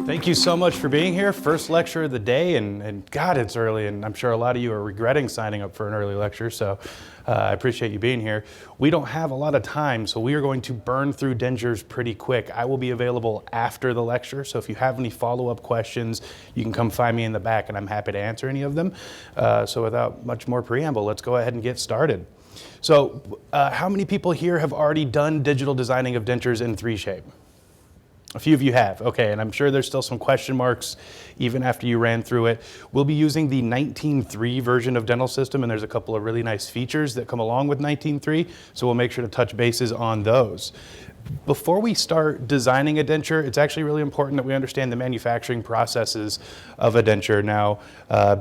Thank you so much for being here. First lecture of the day, and God, it's early, and I'm sure a lot of you are regretting signing up for an early lecture, so I appreciate you being here. We don't have a lot of time, so we are going to burn through dentures pretty quick. I will be available after the lecture, so if you have any follow-up questions, you can come find me in the back, and I'm happy to answer any of them. So without much more preamble, let's go ahead and get started. So how many people here have already done digital designing of dentures in 3Shape? A few of you have, okay, and I'm sure there's still some question marks even after you ran through it. We'll be using the 19.3 version of Dental System, and there's a couple of really nice features that come along with 19.3, so we'll make sure to touch bases on those. Before we start designing a denture, it's actually really important that we understand the manufacturing processes of a denture. Now,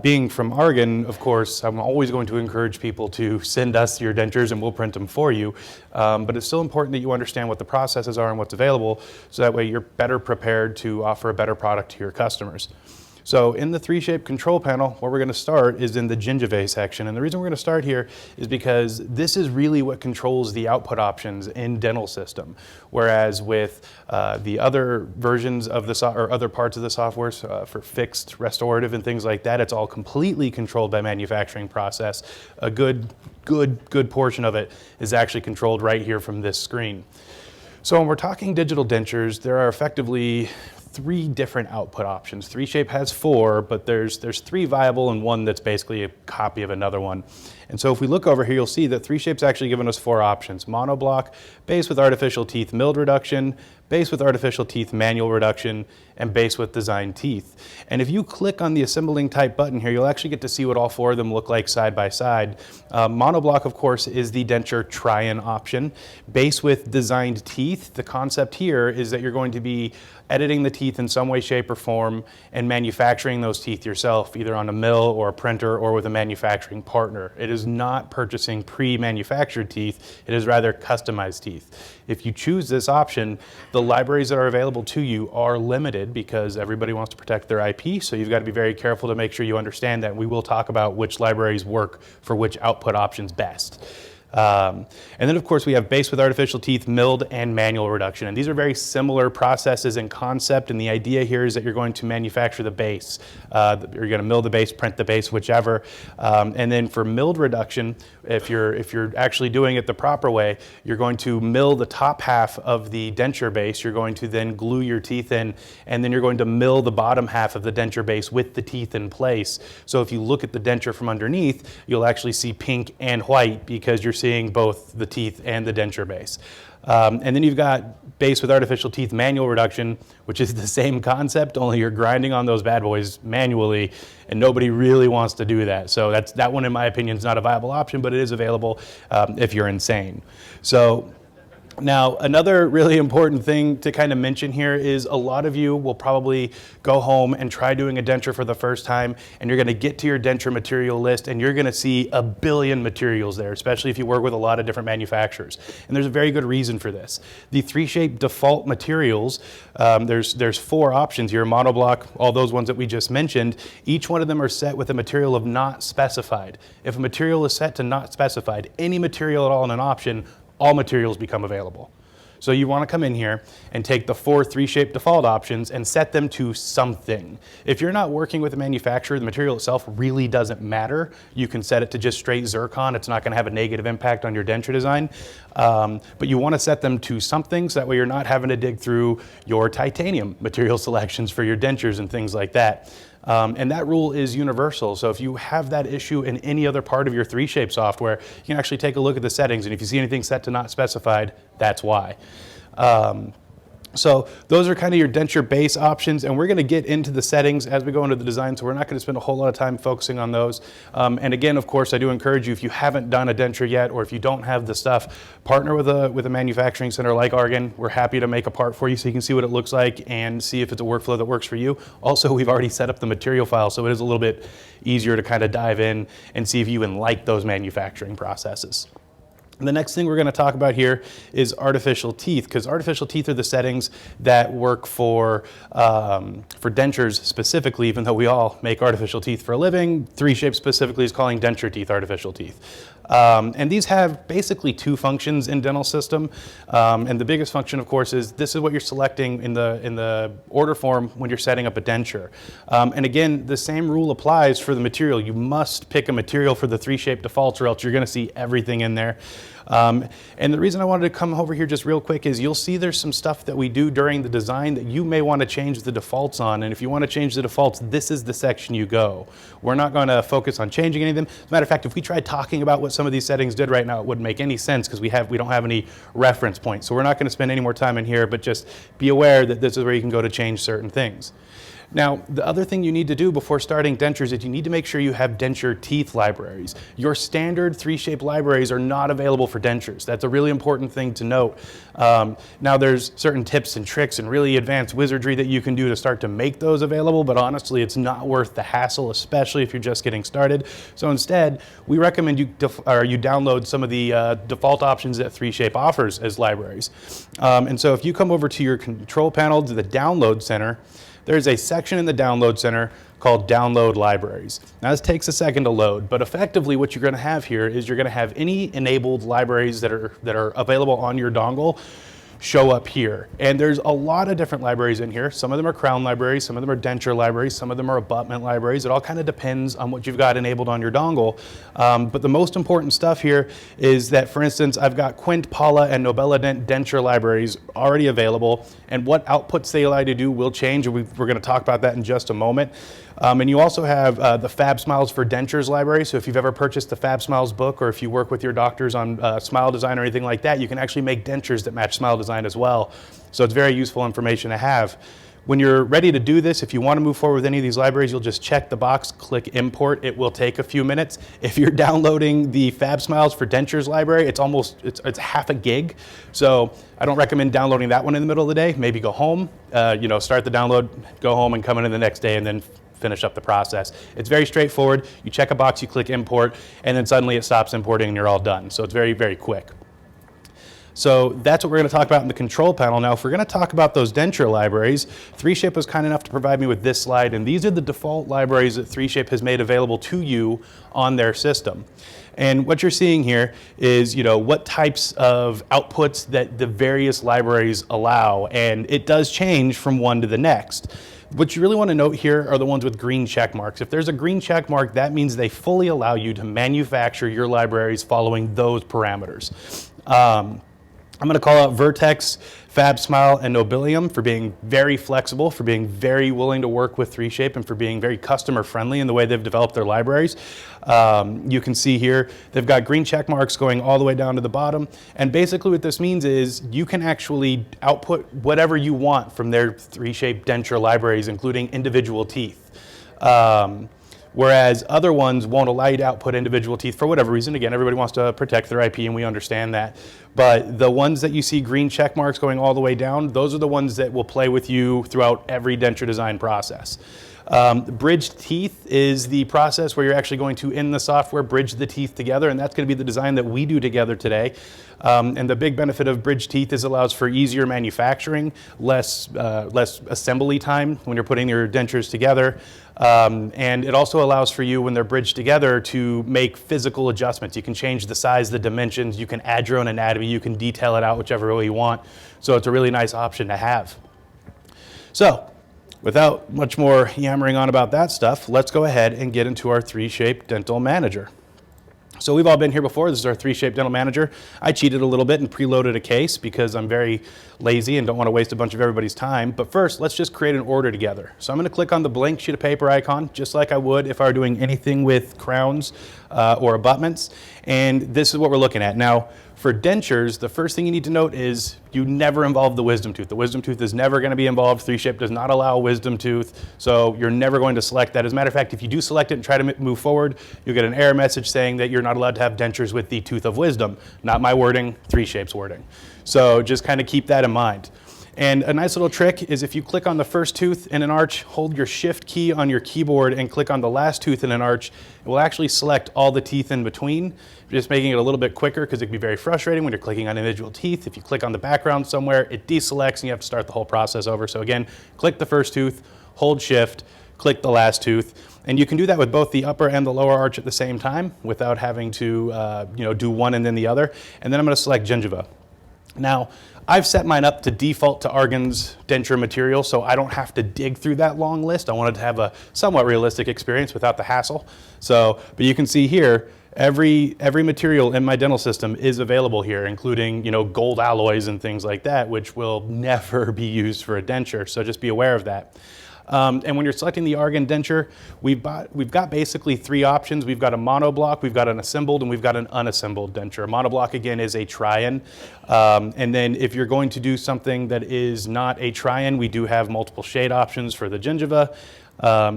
being from Argen, of course, I'm always going to encourage people to send us your dentures and we'll print them for you. But it's still important that you understand what the processes are and what's available, so that way you're better prepared to offer a better product to your customers. So in the 3Shape control panel, where we're going to start is in the gingiva section. And the reason we're going to start here is because this is really what controls the output options in Dental System. Whereas with the other versions of the or other parts of the software for fixed, restorative, and things like that, it's all completely controlled by manufacturing process. A good portion of it is actually controlled right here from this screen. So when we're talking digital dentures, there are effectively 3 different output options. 3Shape has 4, but there's 3 viable and 1 that's basically a copy of another one. And so if we look over here, you'll see that 3Shape's actually given us 4 options: monoblock, base with artificial teeth milled reduction, base with artificial teeth manual reduction, and base with designed teeth. And if you click on the assembling type button here, you'll actually get to see what all 4 of them look like side by side. Monoblock, of course, is the denture try-in option. Base with designed teeth, the concept here is that you're going to be editing the teeth in some way, shape, or form and manufacturing those teeth yourself, either on a mill or a printer or with a manufacturing partner. It is not purchasing pre-manufactured teeth, it is rather customized teeth. If you choose this option, the libraries that are available to you are limited because everybody wants to protect their IP, so you've got to be very careful to make sure you understand that. We will talk about which libraries work for which output options best. And then of course we have base with artificial teeth, milled, and manual reduction. And these are very similar processes in concept, and the idea here is that you're going to manufacture the base. You're going to mill the base, print the base, whichever. And then for milled reduction, if you're actually doing it the proper way, you're going to mill the top half of the denture base, you're going to then glue your teeth in, and then you're going to mill the bottom half of the denture base with the teeth in place. So if you look at the denture from underneath, you'll actually see pink and white because you're seeing both the teeth and the denture base. And then you've got base with artificial teeth manual reduction, which is the same concept, only you're grinding on those bad boys manually, and nobody really wants to do that. So that one, in my opinion, is not a viable option, but it is available if you're insane. So now, another really important thing to kind of mention here is a lot of you will probably go home and try doing a denture for the first time, and you're going to get to your denture material list and you're going to see a billion materials there, especially if you work with a lot of different manufacturers. And there's a very good reason for this. The 3Shape default materials, there's 4 options here: monoblock, all those ones that we just mentioned. Each one of them are set with a material of not specified. If a material is set to not specified, any material at all in an option, all materials become available. So you want to come in here and take the 4 3Shape default options and set them to something. If you're not working with a manufacturer, the material itself really doesn't matter. You can set it to just straight zircon. It's not going to have a negative impact on your denture design. But you want to set them to something so that way you're not having to dig through your titanium material selections for your dentures and things like that. And that rule is universal. So if you have that issue in any other part of your 3Shape software, you can actually take a look at the settings, and if you see anything set to not specified, that's why. So those are kind of your denture base options, and we're going to get into the settings as we go into the design, so we're not going to spend a whole lot of time focusing on those. And again, of course, I do encourage you, if you haven't done a denture yet, or if you don't have the stuff, partner with a manufacturing center like Argen. We're happy to make a part for you so you can see what it looks like and see if it's a workflow that works for you. Also, we've already set up the material file, so it is a little bit easier to kind of dive in and see if you even like those manufacturing processes. The next thing we're going to talk about here is artificial teeth, because artificial teeth are the settings that work for dentures specifically, even though we all make artificial teeth for a living. 3Shape specifically is calling denture teeth artificial teeth. And these have basically two functions in dental system. And the biggest function, of course, is this is what you're selecting in the order form when you're setting up a denture. And again, the same rule applies for the material. You must pick a material for the 3Shape defaults, or else you're going to see everything in there. And the reason I wanted to come over here just real quick is you'll see there's some stuff that we do during the design that you may want to change the defaults on. And if you want to change the defaults, this is the section you go. We're not going to focus on changing any of them. As a matter of fact, if we tried talking about what some of these settings did right now, it wouldn't make any sense because we don't have any reference points. So we're not going to spend any more time in here, but just be aware that this is where you can go to change certain things. Now, the other thing you need to do before starting dentures is you need to make sure you have denture teeth libraries. Your standard 3Shape libraries are not available for dentures. That's a really important thing to note. Now, there's certain tips and tricks and really advanced wizardry that you can do to start to make those available, but honestly, it's not worth the hassle, especially if you're just getting started. So instead, we recommend you download some of the default options that 3Shape offers as libraries. And so if you come over to your control panel to the download center, there's a section in the download center called Download Libraries. Now this takes a second to load, but effectively what you're going to have here is you're going to have any enabled libraries that are available on your dongle show up here. And there's a lot of different libraries in here. Some of them are crown libraries, some of them are denture libraries, some of them are abutment libraries. It all kind of depends on what you've got enabled on your dongle. But the most important stuff here is that, for instance, I've got Quint, Paula, and Nobella denture libraries already available, and what outputs they allow you to do will change, and we're going to talk about that in just a moment. And you also have the Fab Smiles for Dentures library. So if you've ever purchased the Fab Smiles book, or if you work with your doctors on smile design or anything like that, you can actually make dentures that match smile design as well. So it's very useful information to have. When you're ready to do this, if you want to move forward with any of these libraries, you'll just check the box, click import. It will take a few minutes. If you're downloading the Fab Smiles for Dentures library, it's half a gig. So I don't recommend downloading that one in the middle of the day. Maybe go home, start the download, go home and come in the next day and then finish up the process. It's very straightforward. You check a box, you click import, and then suddenly it stops importing and you're all done. So it's very, very quick. So that's what we're going to talk about in the control panel. Now, if we're going to talk about those denture libraries, 3Shape was kind enough to provide me with this slide, and these are the default libraries that 3Shape has made available to you on their system. And what you're seeing here is, what types of outputs that the various libraries allow, and it does change from one to the next. What you really want to note here are the ones with green check marks. If there's a green check mark, that means they fully allow you to manufacture your libraries following those parameters. I'm going to call out Vertex, Fab Smile, and Nobilium for being very flexible, for being very willing to work with 3Shape, and for being very customer friendly in the way they've developed their libraries. You can see here they've got green check marks going all the way down to the bottom, and basically what this means is you can actually output whatever you want from their 3Shape denture libraries, including individual teeth. Whereas other ones won't allow you to output individual teeth for whatever reason. Again, everybody wants to protect their IP, and we understand that. But the ones that you see green check marks going all the way down, those are the ones that will play with you throughout every denture design process. Bridged teeth is the process where you're actually going to, in the software, bridge the teeth together, and that's going to be the design that we do together today. And the big benefit of bridged teeth is it allows for easier manufacturing, less assembly time when you're putting your dentures together. And it also allows for you, when they're bridged together, to make physical adjustments. You can change the size, the dimensions, you can add your own anatomy, you can detail it out whichever way you want. So it's a really nice option to have. So, without much more yammering on about that stuff, let's go ahead and get into our 3Shape Dental Manager. So we've all been here before. This is our 3Shape Dental Manager. I cheated a little bit and preloaded a case because I'm very lazy and don't want to waste a bunch of everybody's time. But first, let's just create an order together. So I'm going to click on the blank sheet of paper icon, just like I would if I were doing anything with crowns or abutments. And this is what we're looking at. Now, for dentures, the first thing you need to note is you never involve the wisdom tooth. The wisdom tooth is never going to be involved. 3Shape does not allow a wisdom tooth, so you're never going to select that. As a matter of fact, if you do select it and try to move forward, you'll get an error message saying that you're not allowed to have dentures with the tooth of wisdom. Not my wording, 3Shape's wording. So just kind of keep that in mind. And a nice little trick is if you click on the first tooth in an arch, hold your shift key on your keyboard and click on the last tooth in an arch, it will actually select all the teeth in between, just making it a little bit quicker because it can be very frustrating when you're clicking on individual teeth. If you click on the background somewhere, it deselects and you have to start the whole process over. So again, click the first tooth, hold shift, click the last tooth, And you can do that with both the upper and the lower arch at the same time without having to do one and then the other. And then I'm going to select gingiva. Now, I've set mine up to default to Argen's denture material, so I don't have to dig through that long list. I wanted to have a somewhat realistic experience without the hassle. So, but you can see here, every material in my dental system is available here, including gold alloys and things like that, which will never be used for a denture. So just be aware of that. And when you're selecting the Argen denture, we've got basically three options. We've got a monoblock, we've got an assembled, and we've got an unassembled denture. A monoblock, again, is a try-in. And then if you're going to do something that is not a try-in, we do have multiple shade options for the gingiva.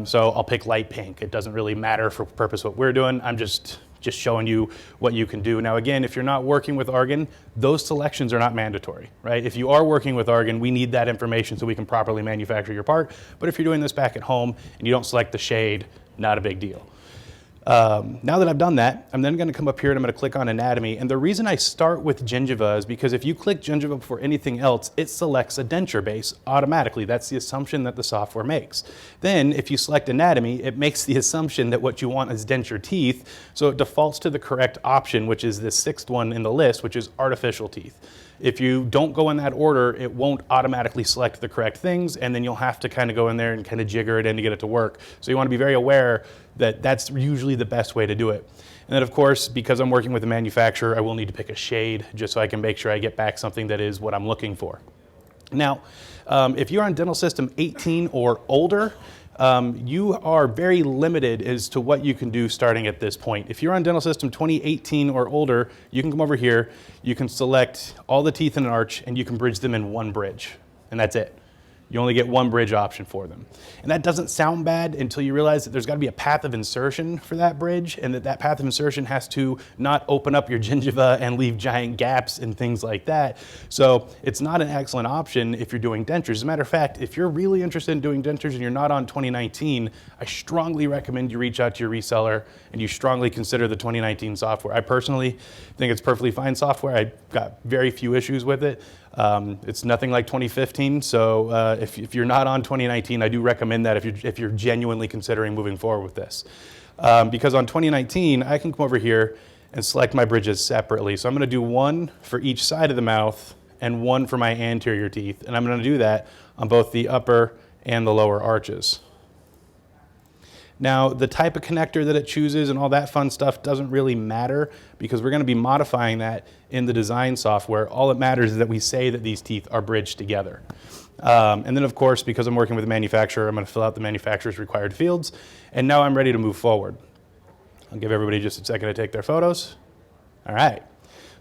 So I'll pick light pink. It doesn't really matter for purpose what we're doing. I'm just showing you what you can do. Now again, if you're not working with Argen, those selections are not mandatory, right? If you are working with Argen, we need that information so we can properly manufacture your part. But if you're doing this back at home and you don't select the shade, not a big deal. Now that I've done that, I'm then going to come up here and I'm going to click on anatomy. And the reason I start with gingiva is because if you click gingiva before anything else, it selects a denture base automatically. That's the assumption that the software makes. Then if you select anatomy, it makes the assumption that what you want is denture teeth. So it defaults to the correct option, which is the sixth one in the list, which is artificial teeth. If you don't go in that order, it won't automatically select the correct things, and then you'll have to kind of go in there and kind of jigger it in to get it to work. So you want to be very aware that that's usually the best way to do it. And then of course, because I'm working with a manufacturer, I will need to pick a shade just so I can make sure I get back something that is what I'm looking for. Now, if you're on dental system 18 or older, you are very limited as to what you can do starting at this point. If you're on dental system 2018 or older, you can come over here, you can select all the teeth in an arch, and you can bridge them in one bridge, and that's it. You only get one bridge option for them. And that doesn't sound bad until you realize that there's got to be a path of insertion for that bridge, and that path of insertion has to not open up your gingiva and leave giant gaps and things like that. So it's not an excellent option if you're doing dentures. As a matter of fact, if you're really interested in doing dentures and you're not on 2019, I strongly recommend you reach out to your reseller and you strongly consider the 2019 software. I personally think it's perfectly fine software. I've got very few issues with it. It's nothing like 2015, so if you're not on 2019, I do recommend that if you're genuinely considering moving forward with this. Because on 2019, I can come over here and select my bridges separately. So I'm going to do one for each side of the mouth and one for my anterior teeth, and I'm going to do that on both the upper and the lower arches. Now, the type of connector that it chooses and all that fun stuff doesn't really matter because we're going to be modifying that in the design software. All that matters is that we say that these teeth are bridged together. And then, of course, because I'm working with a manufacturer, I'm going to fill out the manufacturer's required fields. And now I'm ready to move forward. I'll give everybody just a second to take their photos. All right.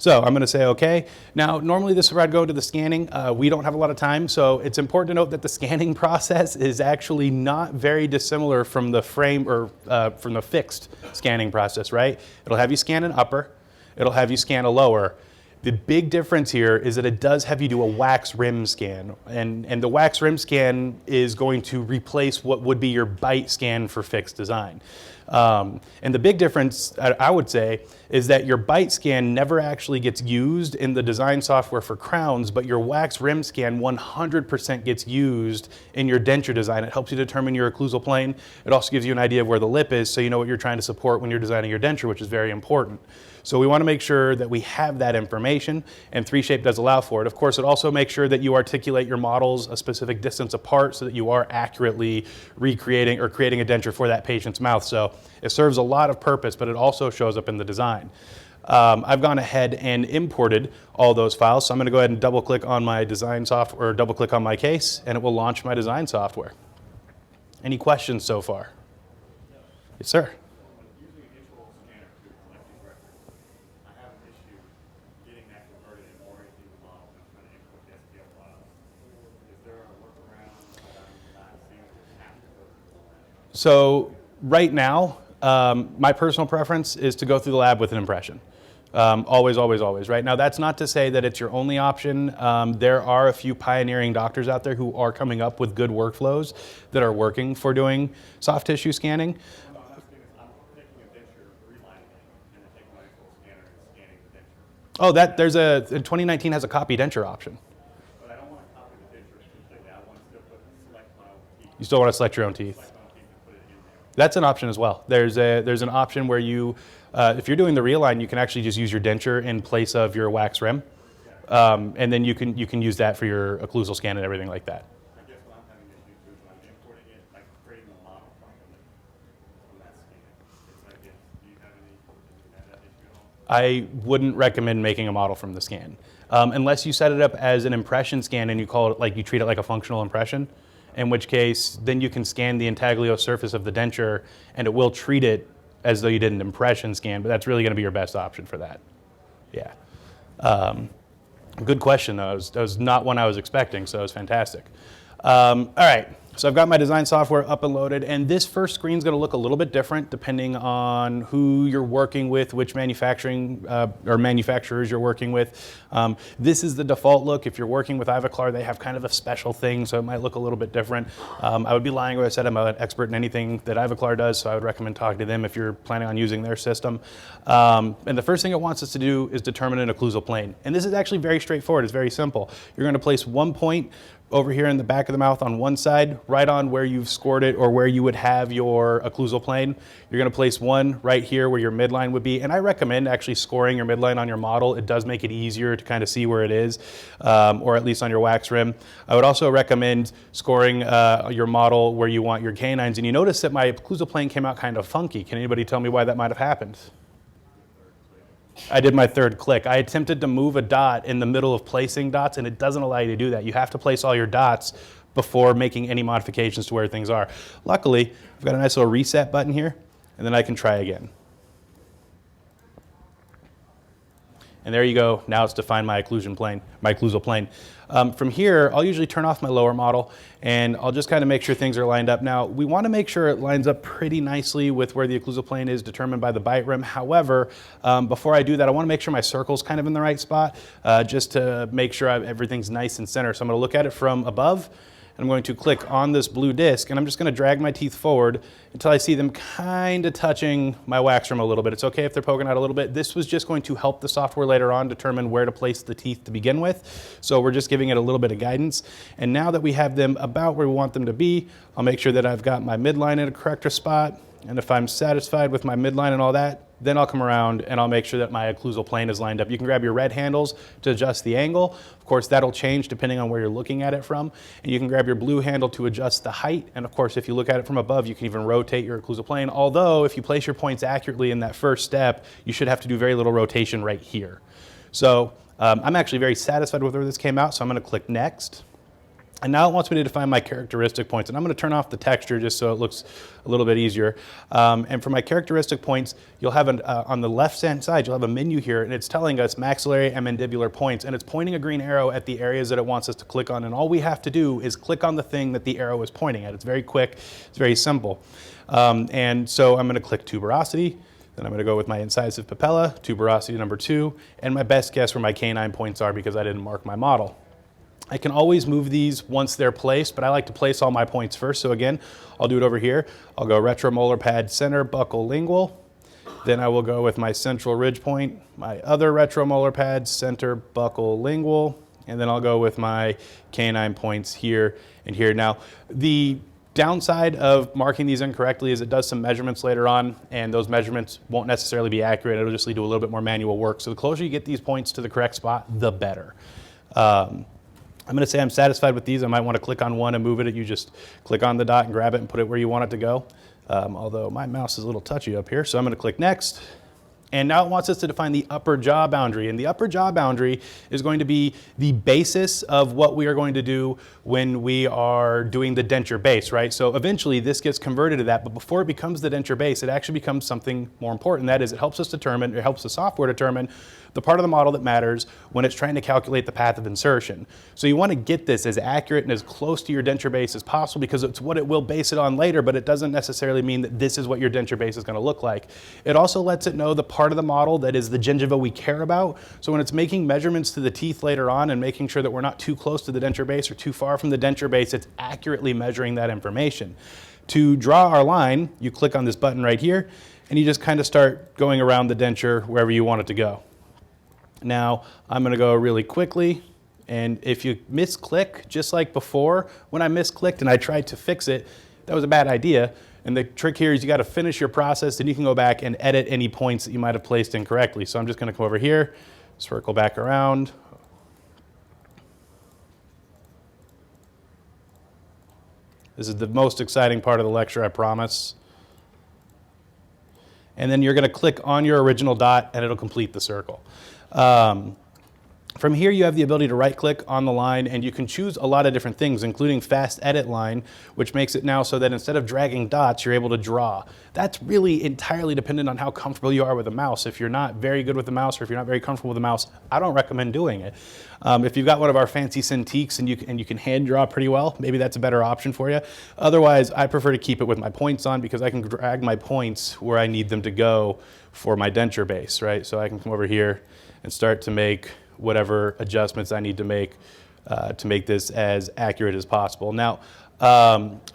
So I'm going to say OK. Now, normally this is where I'd go to the scanning. We don't have a lot of time, so it's important to note that the scanning process is actually not very dissimilar from the frame or from the fixed scanning process, right? It'll have you scan an upper. It'll have you scan a lower. The big difference here is that it does have you do a wax rim scan, and the wax rim scan is going to replace what would be your bite scan for fixed design. And the big difference, I would say, is that your bite scan never actually gets used in the design software for crowns, but your wax rim scan 100% gets used in your denture design. It helps you determine your occlusal plane. It also gives you an idea of where the lip is, so you know what you're trying to support when you're designing your denture, which is very important. So we want to make sure that we have that information, and 3Shape does allow for it. Of course, it also makes sure that you articulate your models a specific distance apart so that you are accurately recreating or creating a denture for that patient's mouth. So it serves a lot of purpose, but it also shows up in the design. I've gone ahead and imported all those files, so I'm going to go ahead and double-click on my design software, or double-click on my case, and it will launch my design software. Any questions so far? Yes, sir. So right now, my personal preference is to go through the lab with an impression. Always, always, always, right? Now, that's not to say that it's your only option. There are a few pioneering doctors out there who are coming up with good workflows that are working for doing soft tissue scanning. Oh, there's in 2019 has a copy denture option. But I don't want to copy the denture completely. I want to still select my own teeth. You still want to select your own teeth? That's an option as well. There's an option where you, if you're doing the realign, you can actually just use your denture in place of your wax rim, and then you can use that for your occlusal scan and everything like that. I guess what I'm having issues with when I'm importing it, like creating a model from that scan. It's like, do you have that issue at all? I wouldn't recommend making a model from the scan, unless you set it up as an impression scan and you call it, like, you treat it like a functional impression. In which case, then you can scan the intaglio surface of the denture and it will treat it as though you did an impression scan, but that's really going to be your best option for that. Yeah. Good question, though. That was not one I was expecting, so it was fantastic. All right, so I've got my design software up and loaded, and this first screen is going to look a little bit different depending on who you're working with, which manufacturing or manufacturers you're working with. This is the default look. If you're working with Ivoclar, they have kind of a special thing, so it might look a little bit different. I would be lying if I said I'm an expert in anything that Ivoclar does, so I would recommend talking to them if you're planning on using their system. And the first thing it wants us to do is determine an occlusal plane. And this is actually very straightforward. It's very simple. You're going to place one point over here in the back of the mouth on one side, right on where you've scored it or where you would have your occlusal plane. You're going to place one right here where your midline would be. And I recommend actually scoring your midline on your model. It does make it easier to kind of see where it is, or at least on your wax rim. I would also recommend scoring your model where you want your canines. And you notice that my occlusal plane came out kind of funky. Can anybody tell me why that might have happened? I did my third click. I attempted to move a dot in the middle of placing dots, and it doesn't allow you to do that. You have to place all your dots before making any modifications to where things are. Luckily, I've got a nice little reset button here, and then I can try again. And there you go. Now it's defined my occlusion plane, my occlusal plane. From here, I'll usually turn off my lower model and I'll just kind of make sure things are lined up. Now, we want to make sure it lines up pretty nicely with where the occlusal plane is determined by the bite rim. However, before I do that, I want to make sure my circle's kind of in the right spot, just to make sure everything's nice and center. So I'm going to look at it from above. I'm going to click on this blue disc, and I'm just going to drag my teeth forward until I see them kind of touching my wax rim a little bit. It's okay if they're poking out a little bit. This was just going to help the software later on determine where to place the teeth to begin with. So we're just giving it a little bit of guidance. And now that we have them about where we want them to be, I'll make sure that I've got my midline in a correct spot. And if I'm satisfied with my midline and all that, then I'll come around and I'll make sure that my occlusal plane is lined up. You can grab your red handles to adjust the angle. Of course, that'll change depending on where you're looking at it from. And you can grab your blue handle to adjust the height. And of course, if you look at it from above, you can even rotate your occlusal plane. Although, if you place your points accurately in that first step, you should have to do very little rotation right here. So I'm actually very satisfied with where this came out, so I'm going to click Next. And now it wants me to define my characteristic points. And I'm going to turn off the texture just so it looks a little bit easier. And for my characteristic points, you'll have on the left-hand side, you'll have a menu here, and it's telling us maxillary and mandibular points. And it's pointing a green arrow at the areas that it wants us to click on. And all we have to do is click on the thing that the arrow is pointing at. It's very quick. It's very simple. And so I'm going to click tuberosity. Then I'm going to go with my incisive papilla, tuberosity number 2, and my best guess where my canine points are because I didn't mark my model. I can always move these once they're placed, but I like to place all my points first. So again, I'll do it over here. I'll go retromolar pad center, buccal lingual. Then I will go with my central ridge point, my other retromolar pad center, buccal lingual, and then I'll go with my canine points here and here. Now, the downside of marking these incorrectly is it does some measurements later on, and those measurements won't necessarily be accurate. It'll just lead to a little bit more manual work. So the closer you get these points to the correct spot, the better. I'm going to say I'm satisfied with these. I might want to click on one and move it. You just click on the dot and grab it and put it where you want it to go. Although my mouse is a little touchy up here, so I'm going to click Next. And now it wants us to define the upper jaw boundary. And the upper jaw boundary is going to be the basis of what we are going to do when we are doing the denture base, right? So eventually this gets converted to that, but before it becomes the denture base, it actually becomes something more important. That is, it helps us determine, it helps the software determine the part of the model that matters when it's trying to calculate the path of insertion. So you want to get this as accurate and as close to your denture base as possible because it's what it will base it on later, but it doesn't necessarily mean that this is what your denture base is going to look like. It also lets it know the part of the model that is the gingiva we care about. So when it's making measurements to the teeth later on and making sure that we're not too close to the denture base or too far from the denture base, it's accurately measuring that information. To draw our line, you click on this button right here and you just kind of start going around the denture wherever you want it to go. Now, I'm going to go really quickly, and if you misclick, just like before, when I misclicked and I tried to fix it, that was a bad idea And the trick here is you got to finish your process, and you can go back and edit any points that you might have placed incorrectly. So I'm just going to come over here, circle back around. This is the most exciting part of the lecture, I promise. And then you're going to click on your original dot, and it'll complete the circle. From here, you have the ability to right-click on the line, and you can choose a lot of different things, including fast edit line, which makes it now so that instead of dragging dots, you're able to draw. That's really entirely dependent on how comfortable you are with a mouse. If you're not very good with the mouse, or if you're not very comfortable with the mouse, I don't recommend doing it. If you've got one of our fancy Cintiqs and you can hand draw pretty well, maybe that's a better option for you. Otherwise, I prefer to keep it with my points on because I can drag my points where I need them to go for my denture base, right? So I can come over here and start to make whatever adjustments I need to make this as accurate as possible. Now,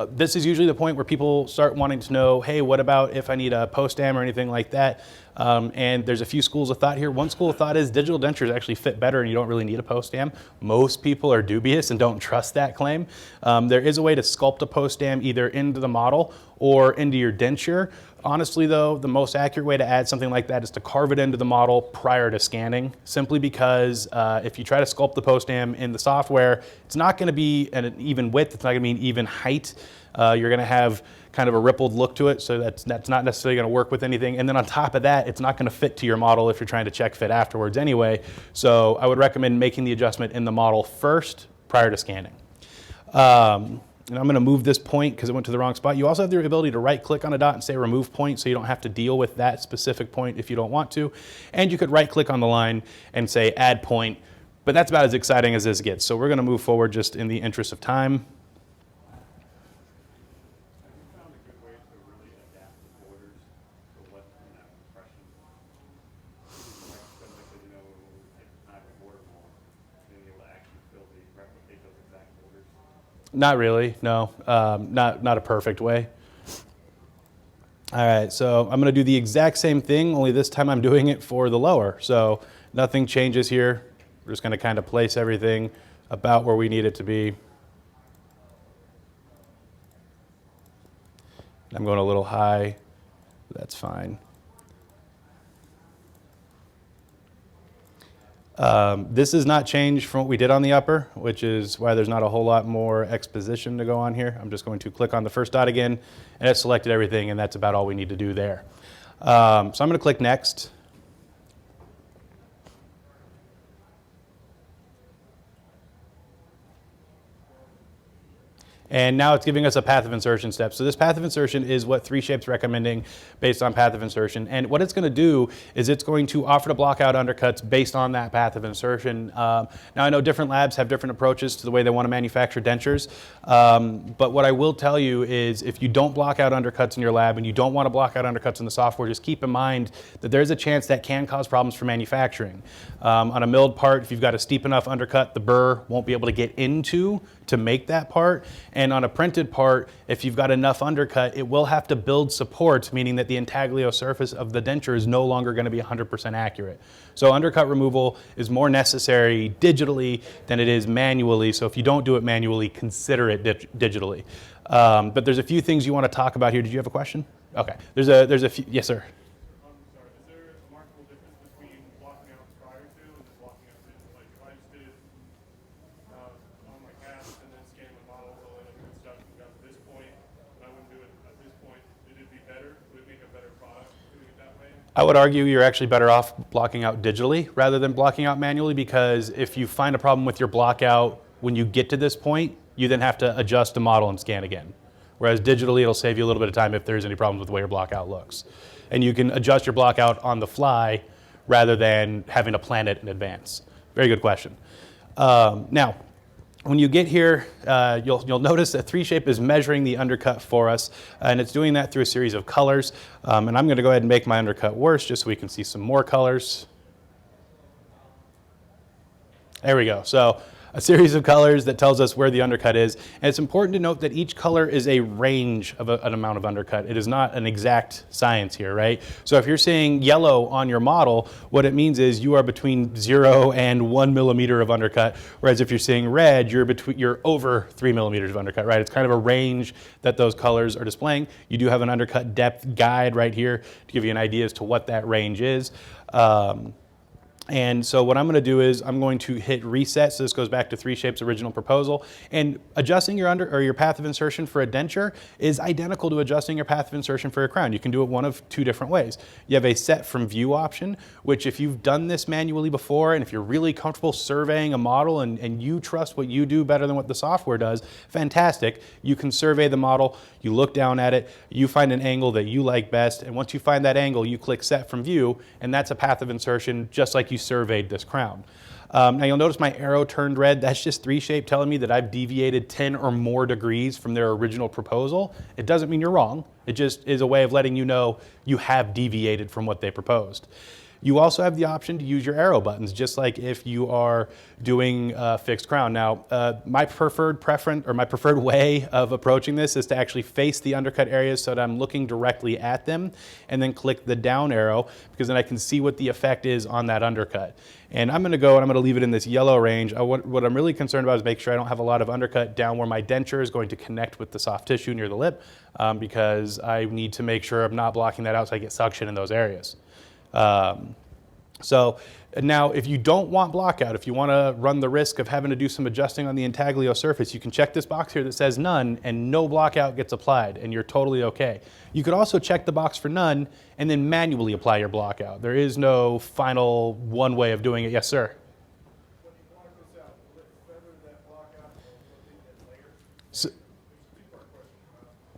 this is usually the point where people start wanting to know, hey, what about if I need a post-am or anything like that? And there's a few schools of thought here. One school of thought is digital dentures actually fit better and you don't really need a post-am. Most people are dubious and don't trust that claim. There is a way to sculpt a post-am either into the model or into your denture. Honestly though, the most accurate way to add something like that is to carve it into the model prior to scanning, simply because if you try to sculpt the post-am in the software, it's not going to be an even width, it's not going to be an even height. You're going to have kind of a rippled look to it, so that's not necessarily going to work with anything. And then on top of that, it's not going to fit to your model if you're trying to check fit afterwards anyway. So I would recommend making the adjustment in the model first prior to scanning. And I'm going to move this point because it went to the wrong spot. You also have the ability to right-click on a dot and say remove point, so you don't have to deal with that specific point if you don't want to. And you could right-click on the line and say add point, but that's about as exciting as this gets. So we're going to move forward just in the interest of time. Not really, no, not a perfect way. All right, so I'm gonna do the exact same thing, only this time I'm doing it for the lower. So nothing changes here. We're just gonna kind of place everything about where we need it to be. I'm going a little high, that's fine. This is not changed from what we did on the upper, which is why there's not a whole lot more exposition to go on here. I'm just going to click on the first dot again, and it selected everything, and that's about all we need to do there. So I'm going to click next. And now it's giving us a path of insertion step. So this path of insertion is what 3Shape's recommending based on path of insertion. And what it's going to do is it's going to offer to block out undercuts based on that path of insertion. Now I know different labs have different approaches to the way they want to manufacture dentures. But what I will tell you is if you don't block out undercuts in your lab and you don't want to block out undercuts in the software, just keep in mind that there's a chance that can cause problems for manufacturing. On a milled part, if you've got a steep enough undercut, the burr won't be able to get into to make that part. And on a printed part, if you've got enough undercut, it will have to build support, meaning that the intaglio surface of the denture is no longer going to be 100% accurate. So undercut removal is more necessary digitally than it is manually. So if you don't do it manually, consider it digitally. But there's a few things you want to talk about here. Did you have a question? Okay. There's a few. Yes, sir. I would argue you're actually better off blocking out digitally rather than blocking out manually, because if you find a problem with your block out when you get to this point, you then have to adjust the model and scan again. Whereas digitally, it'll save you a little bit of time if there's any problems with the way your block out looks. And you can adjust your block out on the fly rather than having to plan it in advance. Very good question. Now, when you get here, you'll notice that 3Shape is measuring the undercut for us, and it's doing that through a series of colors. And I'm going to go ahead and make my undercut worse just so we can see some more colors. There we go. So a series of colors that tells us where the undercut is. And it's important to note that each color is a range of an amount of undercut. It is not an exact science here, right? So if you're seeing yellow on your model, what it means is you are between 0 and 1 millimeter of undercut, whereas if you're seeing red, you're over 3 millimeters of undercut, right? It's kind of a range that those colors are displaying. You do have an undercut depth guide right here to give you an idea as to what that range is. And so what I'm going to do is I'm going to hit reset. So this goes back to 3Shape's original proposal. And adjusting your path of insertion for a denture is identical to adjusting your path of insertion for a crown. You can do it one of two different ways. You have a set from view option, which if you've done this manually before, and if you're really comfortable surveying a model and you trust what you do better than what the software does, fantastic. You can survey the model, you look down at it, you find an angle that you like best, and once you find that angle, you click set from view, and that's a path of insertion just like you surveyed this crown. Now you'll notice my arrow turned red. That's just 3Shape telling me that I've deviated 10 or more degrees from their original proposal. It doesn't mean you're wrong. It just is a way of letting you know you have deviated from what they proposed. You also have the option to use your arrow buttons, just like if you are doing a fixed crown. Now, my preferred way of approaching this is to actually face the undercut areas so that I'm looking directly at them, and then click the down arrow, because then I can see what the effect is on that undercut. And I'm gonna go and I'm gonna leave it in this yellow range. What I'm really concerned about is make sure I don't have a lot of undercut down where my denture is going to connect with the soft tissue near the lip, because I need to make sure I'm not blocking that out so I get suction in those areas. So now if you don't want blockout, if you want to run the risk of having to do some adjusting on the intaglio surface, you can check this box here that says none, and no blockout gets applied, and you're totally okay. You could also check the box for none and then manually apply your blockout. There is no final one way of doing it. Yes, sir. When you block this out, will it feather that block out or will it be that layer? So, There's a two-part question.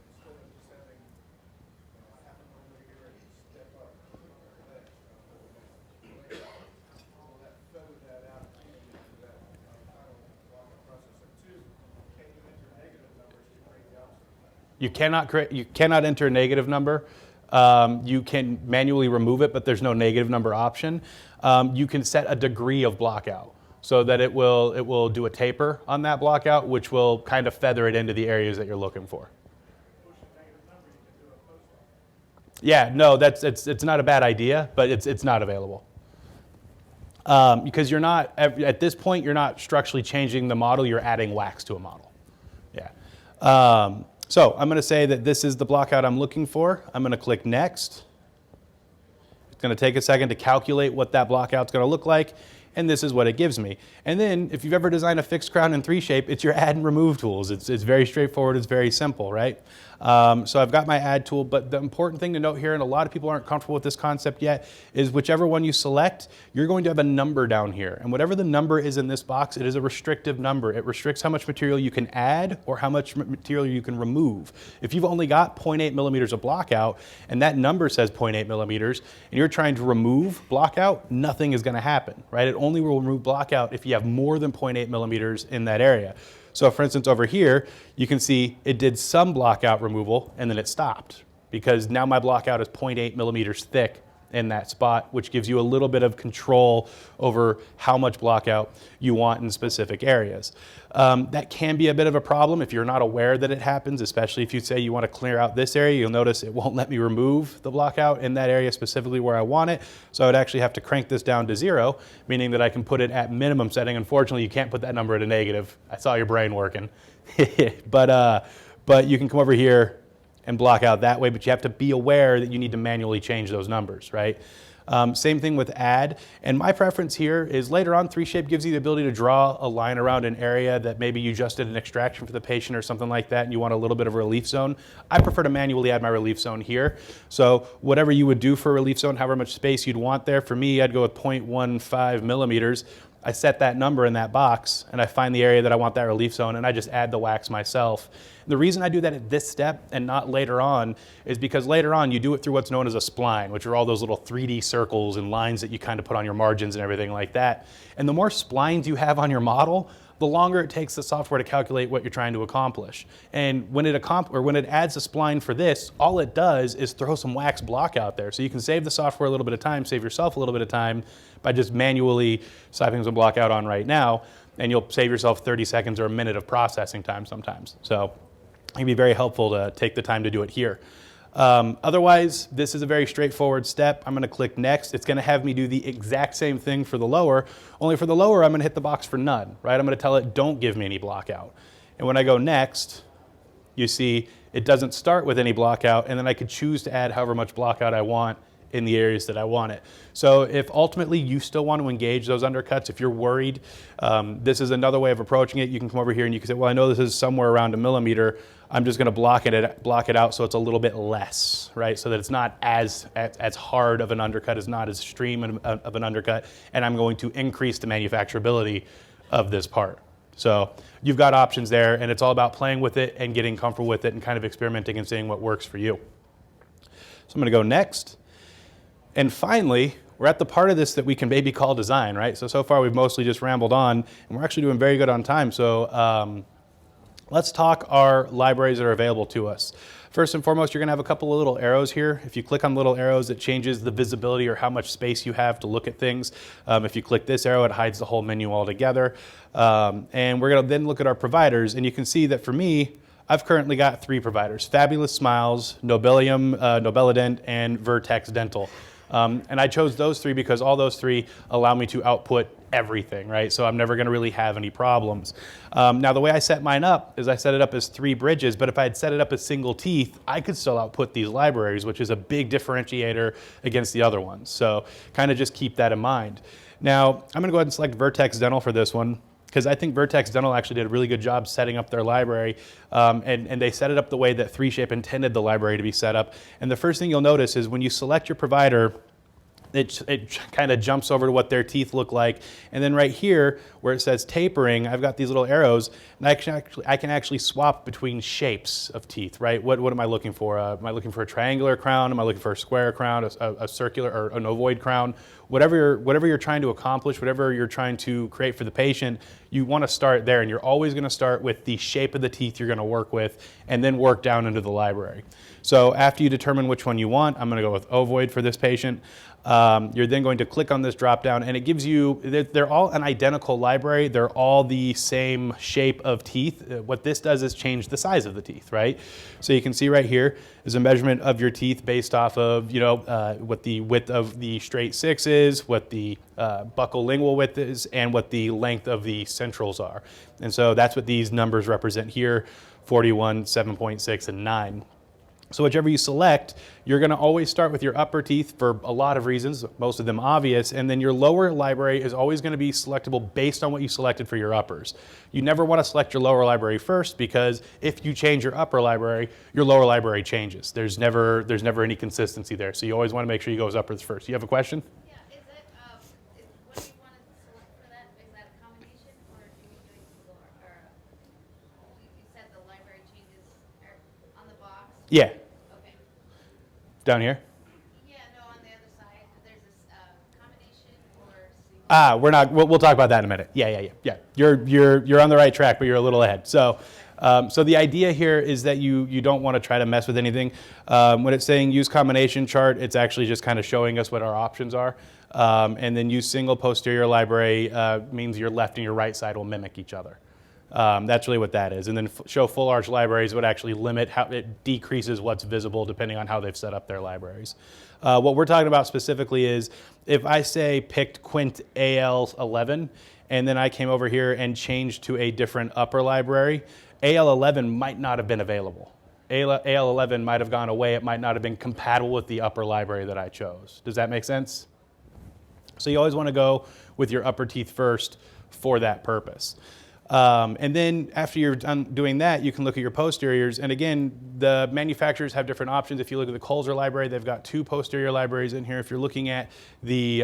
Instead of just having half a millimeter here and step up on our ledge, will that feather that out into that final blockout process? And two, can you enter negative numbers to create the opposite effect? you cannot enter a negative number. You can manually remove it, but there's no negative number option. You can set a degree of blockout so that it will do a taper on that blockout, which will kind of feather it into the areas that you're looking for. Yeah, no, it's not a bad idea, but it's not available. Because you're not, at this point, you're not structurally changing the model, you're adding wax to a model. Yeah. So I'm going to say that this is the blockout I'm looking for. I'm going to click next. It's going to take a second to calculate what that blockout's going to look like, and this is what it gives me. And then if you've ever designed a fixed crown in 3Shape, it's your add and remove tools. It's very straightforward, it's very simple, right? So I've got my add tool, but the important thing to note here, and a lot of people aren't comfortable with this concept yet, is whichever one you select, you're going to have a number down here. And whatever the number is in this box, it is a restrictive number. It restricts how much material you can add or how much material you can remove. If you've only got 0.8 millimeters of blockout, and that number says 0.8 millimeters, and you're trying to remove blockout, nothing is gonna happen, right? It only will remove blockout if you have more than 0.8 millimeters in that area. So for instance, over here, you can see it did some blockout removal and then it stopped because now my blockout is 0.8 millimeters thick in that spot, which gives you a little bit of control over how much blockout you want in specific areas. That can be a bit of a problem if you're not aware that it happens, especially if you say you want to clear out this area. You'll notice it won't let me remove the blockout in that area specifically where I want it. So I would actually have to crank this down to 0, meaning that I can put it at minimum setting. Unfortunately, you can't put that number at a negative. I saw your brain working. But you can come over here and block out that way, but you have to be aware that you need to manually change those numbers, right? Same thing with add, and my preference here is later on 3Shape gives you the ability to draw a line around an area that maybe you just did an extraction for the patient or something like that and you want a little bit of a relief zone. I prefer to manually add my relief zone here. So whatever you would do for a relief zone, however much space you'd want there, for me I'd go with 0.15 millimeters. I set that number in that box and I find the area that I want that relief zone and I just add the wax myself. The reason I do that at this step and not later on is because later on you do it through what's known as a spline, which are all those little 3D circles and lines that you kind of put on your margins and everything like that. And the more splines you have on your model, the longer it takes the software to calculate what you're trying to accomplish. And when it adds a spline for this, all it does is throw some wax block out there. So you can save the software a little bit of time, save yourself a little bit of time by just manually slapping some block out on right now. and you'll save yourself 30 seconds or a minute of processing time sometimes. So it can be very helpful to take the time to do it here. Otherwise, this is a very straightforward step. I'm gonna click next. It's gonna have me do the exact same thing for the lower, only for the lower, I'm gonna hit the box for none, right? I'm gonna tell it, don't give me any block out. And when I go next, you see it doesn't start with any block out, and then I could choose to add however much block out I want in the areas that I want it. So if ultimately you still want to engage those undercuts, if you're worried, this is another way of approaching it. You can come over here and you can say, well, I know this is somewhere around 1 millimeter. I'm just going to block it out so it's a little bit less, right? So that it's not as hard of an undercut, it's not as extreme of an undercut, and I'm going to increase the manufacturability of this part. So you've got options there, and it's all about playing with it and getting comfortable with it and kind of experimenting and seeing what works for you. So I'm going to go next. And finally, we're at the part of this that we can maybe call design, right? So far we've mostly just rambled on, and we're actually doing very good on time. So let's talk our libraries that are available to us. First and foremost, you're gonna have a couple of little arrows here. If you click on little arrows, it changes the visibility or how much space you have to look at things. If you click this arrow, it hides the whole menu altogether. And we're gonna then look at our providers, and you can see that for me, I've currently got 3 providers: Fabulous Smiles, Nobelium, Nobelident, and Vertex Dental. And I chose those 3 because all those 3 allow me to output everything, right? So I'm never gonna really have any problems. Now the way I set mine up is I set it up as 3 bridges, but if I had set it up as single teeth, I could still output these libraries, which is a big differentiator against the other ones. So kind of just keep that in mind. Now I'm gonna go ahead and select Vertex Dental for this one, because I think Vertex Dental actually did a really good job setting up their library, and they set it up the way that 3Shape intended the library to be set up. And the first thing you'll notice is when you select your provider, it kind of jumps over to what their teeth look like. And then right here, where it says tapering, I've got these little arrows, and I can actually swap between shapes of teeth, right? What am I looking for? Am I looking for a triangular crown? Am I looking for a square crown, a circular, or an ovoid crown? Whatever you're trying to accomplish, whatever you're trying to create for the patient, you want to start there, and you're always going to start with the shape of the teeth you're going to work with, and then work down into the library. So after you determine which one you want, I'm going to go with ovoid for this patient. You're then going to click on this drop down, and it gives you, they're all an identical library. They're all the same shape of teeth. What this does is change the size of the teeth, right? So you can see right here is a measurement of your teeth based off of, what the width of the straight 6 is, what the buccal lingual width is, and what the length of the centrals are. And so that's what these numbers represent here: 41, 7.6, and 9. So whichever you select, you're going to always start with your upper teeth for a lot of reasons, most of them obvious, and then your lower library is always going to be selectable based on what you selected for your uppers. You never want to select your lower library first, because if you change your upper library, your lower library changes. There's never any consistency there. So you always want to make sure you go as uppers first. You have a question? Yeah, is it, what do you want to select for that? Is that a combination, or do you doing single, or you said the library changes on the box? Yeah. Okay. Down here? Yeah, no, on the other side, there's this combination or single. We'll talk about that in a minute. Yeah. You're on the right track, but you're a little ahead. So the idea here is that you don't want to try to mess with anything. When it's saying use combination chart, it's actually just kind of showing us what our options are. And then use single posterior library means your left and your right side will mimic each other. That's really what that is. And then show full arch libraries would actually limit how it decreases what's visible depending on how they've set up their libraries. What we're talking about specifically is if I say picked Quint AL11 and then I came over here and changed to a different upper library, AL11 might not have been available. AL11 might have gone away. It might not have been compatible with the upper library that I chose. Does that make sense? So you always want to go with your upper teeth first for that purpose. And then after you're done doing that, you can look at your posteriors. And again, the manufacturers have different options. If you look at the Colzer library, they've got 2 posterior libraries in here. If you're looking at the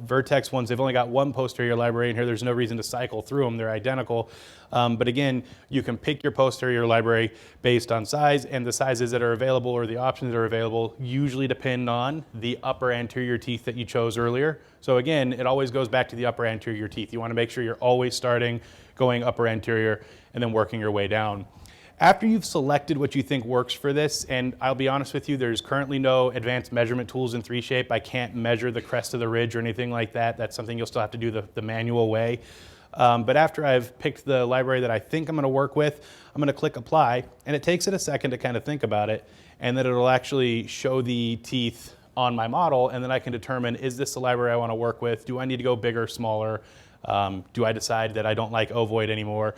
Vertex ones, they've only got 1 posterior library in here. There's no reason to cycle through them. They're identical. But again, you can pick your posterior library based on size, and the sizes that are available or the options that are available usually depend on the upper anterior teeth that you chose earlier. So again, it always goes back to the upper anterior teeth. You want to make sure you're always starting going upper anterior and then working your way down. After you've selected what you think works for this, and I'll be honest with you, there's currently no advanced measurement tools in 3Shape. I can't measure the crest of the ridge or anything like that. That's something you'll still have to do the manual way. But after I've picked the library that I think I'm going to work with, I'm going to click apply, and it takes it a second to kind of think about it, and then it'll actually show the teeth on my model, and then I can determine, is this the library I want to work with? Do I need to go bigger, smaller? Do I decide that I don't like ovoid anymore?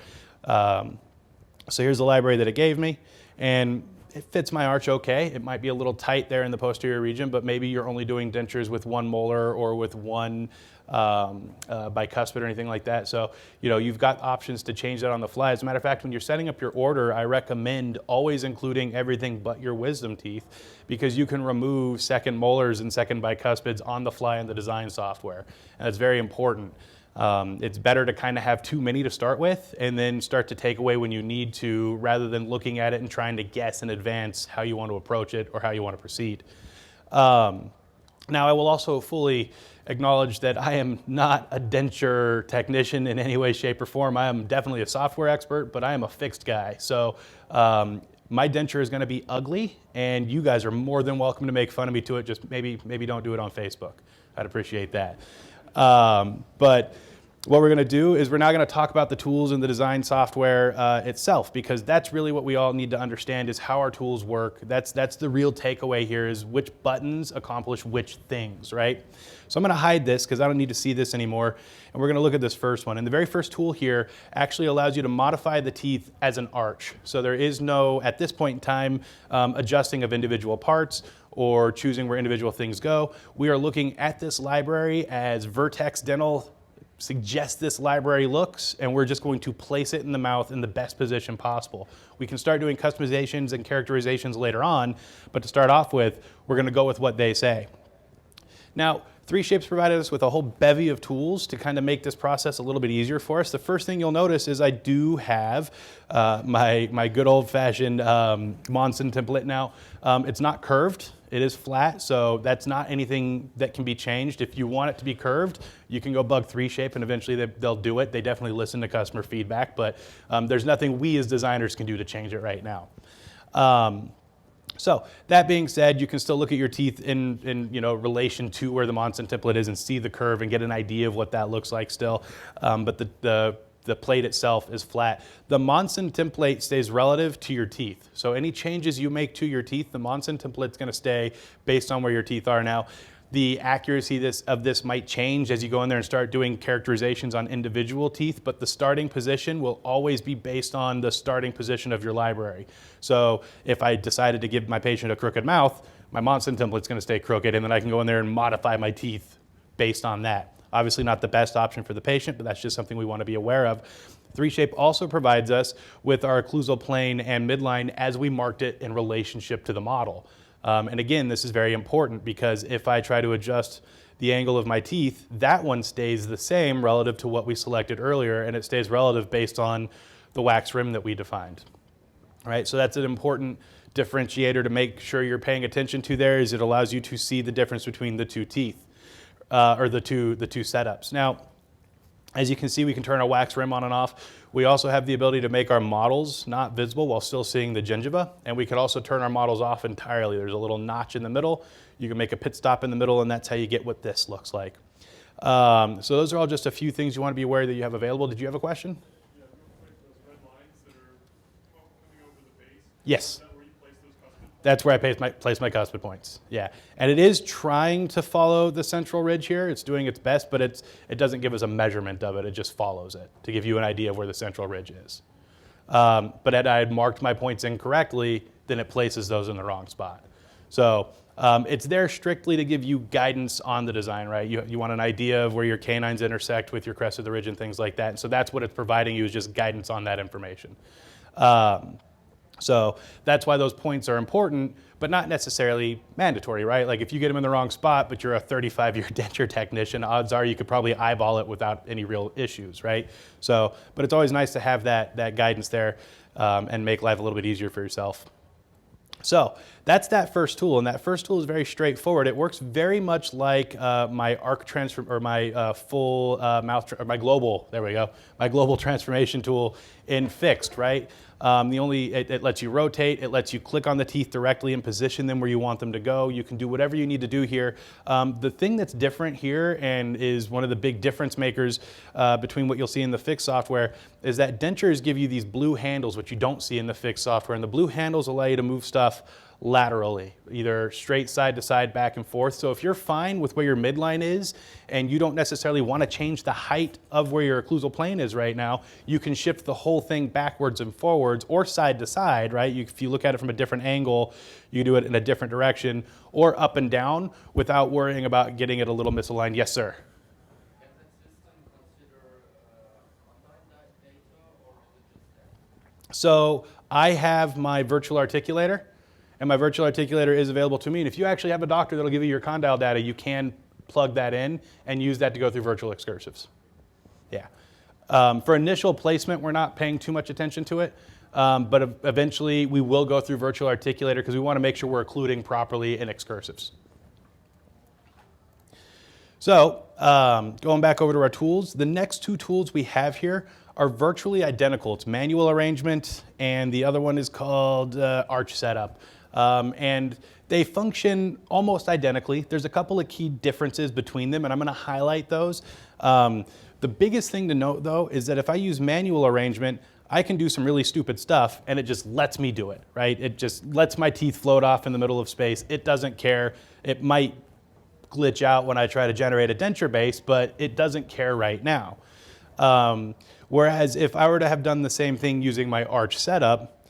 So here's the library that it gave me, and it fits my arch okay. It might be a little tight there in the posterior region, but maybe you're only doing dentures with one molar or with one bicuspid or anything like that. So, you've got options to change that on the fly. As a matter of fact, when you're setting up your order, I recommend always including everything but your wisdom teeth, because you can remove second molars and second bicuspids on the fly in the design software, and it's very important. It's better to kind of have too many to start with and then start to take away when you need to, rather than looking at it and trying to guess in advance how you want to approach it or how you want to proceed. Now, I will also fully acknowledge that I am not a denture technician in any way, shape, or form. I am definitely a software expert, but I am a fixed guy. So my denture is going to be ugly, and you guys are more than welcome to make fun of me to it. Just maybe don't do it on Facebook. I'd appreciate that. But what we're going to do is we're now going to talk about the tools and the design software itself, because that's really what we all need to understand, is how our tools work. That's the real takeaway here, is which buttons accomplish which things, right? So I'm going to hide this because I don't need to see this anymore, and we're going to look at this first one. And the very first tool here actually allows you to modify the teeth as an arch. So there is no, at this point in time, adjusting of individual parts or choosing where individual things go. We are looking at this library as Vertex Dental suggests this library looks, and we're just going to place it in the mouth in the best position possible. We can start doing customizations and characterizations later on, but to start off with, we're going to go with what they say. Now, 3Shape's provided us with a whole bevy of tools to kind of make this process a little bit easier for us. The first thing you'll notice is I do have my good old-fashioned Monson template now. It's not curved. It is flat, so that's not anything that can be changed. If you want it to be curved, you can go bug 3Shape, and eventually they'll do it. They definitely listen to customer feedback, but there's nothing we as designers can do to change it right now. So that being said, you can still look at your teeth in relation to where the Monson template is and see the curve and get an idea of what that looks like still. But the plate itself is flat. The Monson template stays relative to your teeth. So any changes you make to your teeth, the Monson template's going to stay based on where your teeth are now. The accuracy of this might change as you go in there and start doing characterizations on individual teeth, but the starting position will always be based on the starting position of your library. So if I decided to give my patient a crooked mouth, my Monson template's going to stay crooked, and then I can go in there and modify my teeth based on that. Obviously not the best option for the patient, but that's just something we want to be aware of. 3Shape also provides us with our occlusal plane and midline as we marked it in relationship to the model. And again, this is very important, because if I try to adjust the angle of my teeth, that one stays the same relative to what we selected earlier, and it stays relative based on the wax rim that we defined. All right, so that's an important differentiator to make sure you're paying attention to there, is it allows you to see the difference between the two teeth, or the two setups. Now, as you can see, we can turn our wax rim on and off. We also have the ability to make our models not visible while still seeing the gingiva, and we can also turn our models off entirely. There's a little notch in the middle. You can make a pit stop in the middle, and that's how you get what this looks like. So those are all just a few things you want to be aware that you have available. Did you have a question? Yeah, real quick, those red lines that are coming over the base. Yes. Is that where you place those custom points? That's where I place my cuspid points. Yeah, and it is trying to follow the central ridge here. It's doing its best, but it doesn't give us a measurement of it. It just follows it to give you an idea of where the central ridge is. But had I had marked my points incorrectly, then it places those in the wrong spot. So it's there strictly to give you guidance on the design, right? You want an idea of where your canines intersect with your crest of the ridge and things like that. And so that's what it's providing you, is just guidance on that information. So that's why those points are important, but not necessarily mandatory, right? Like if you get them in the wrong spot, but you're a 35-year denture technician, odds are you could probably eyeball it without any real issues, right? So, but it's always nice to have that guidance there and make life a little bit easier for yourself. So that's that first tool, and that first tool is very straightforward. It works very much like my arc transform or my full mouth or my global. There we go. My global transformation tool in fixed, right? It lets you rotate. It lets you click on the teeth directly and position them where you want them to go. You can do whatever you need to do here. The thing that's different here and is one of the big difference makers between what you'll see in the fixed software is that dentures give you these blue handles, which you don't see in the fixed software. And the blue handles allow you to move stuff laterally, either straight side to side, back and forth. So if you're fine with where your midline is and you don't necessarily want to change the height of where your occlusal plane is right now, you can shift the whole thing backwards and forwards or side to side, right? If you look at it from a different angle, you can do it in a different direction or up and down without worrying about getting it a little misaligned. Yes, sir. Can that system consider online data or is it just there? So I have my virtual articulator, and my virtual articulator is available to me. And if you actually have a doctor that'll give you your condyle data, you can plug that in and use that to go through virtual excursives. Yeah. For initial placement, we're not paying too much attention to it, but eventually we will go through virtual articulator because we want to make sure we're occluding properly in excursives. So going back over to our tools, the next two tools we have here are virtually identical. It's manual arrangement, and the other one is called arch setup. And they function almost identically. There's a couple of key differences between them, and I'm going to highlight those. The biggest thing to note, though, is that if I use manual arrangement, I can do some really stupid stuff, and it just lets me do it, right? It just lets my teeth float off in the middle of space. It doesn't care. It might glitch out when I try to generate a denture base, but it doesn't care right now. Whereas if I were to have done the same thing using my arch setup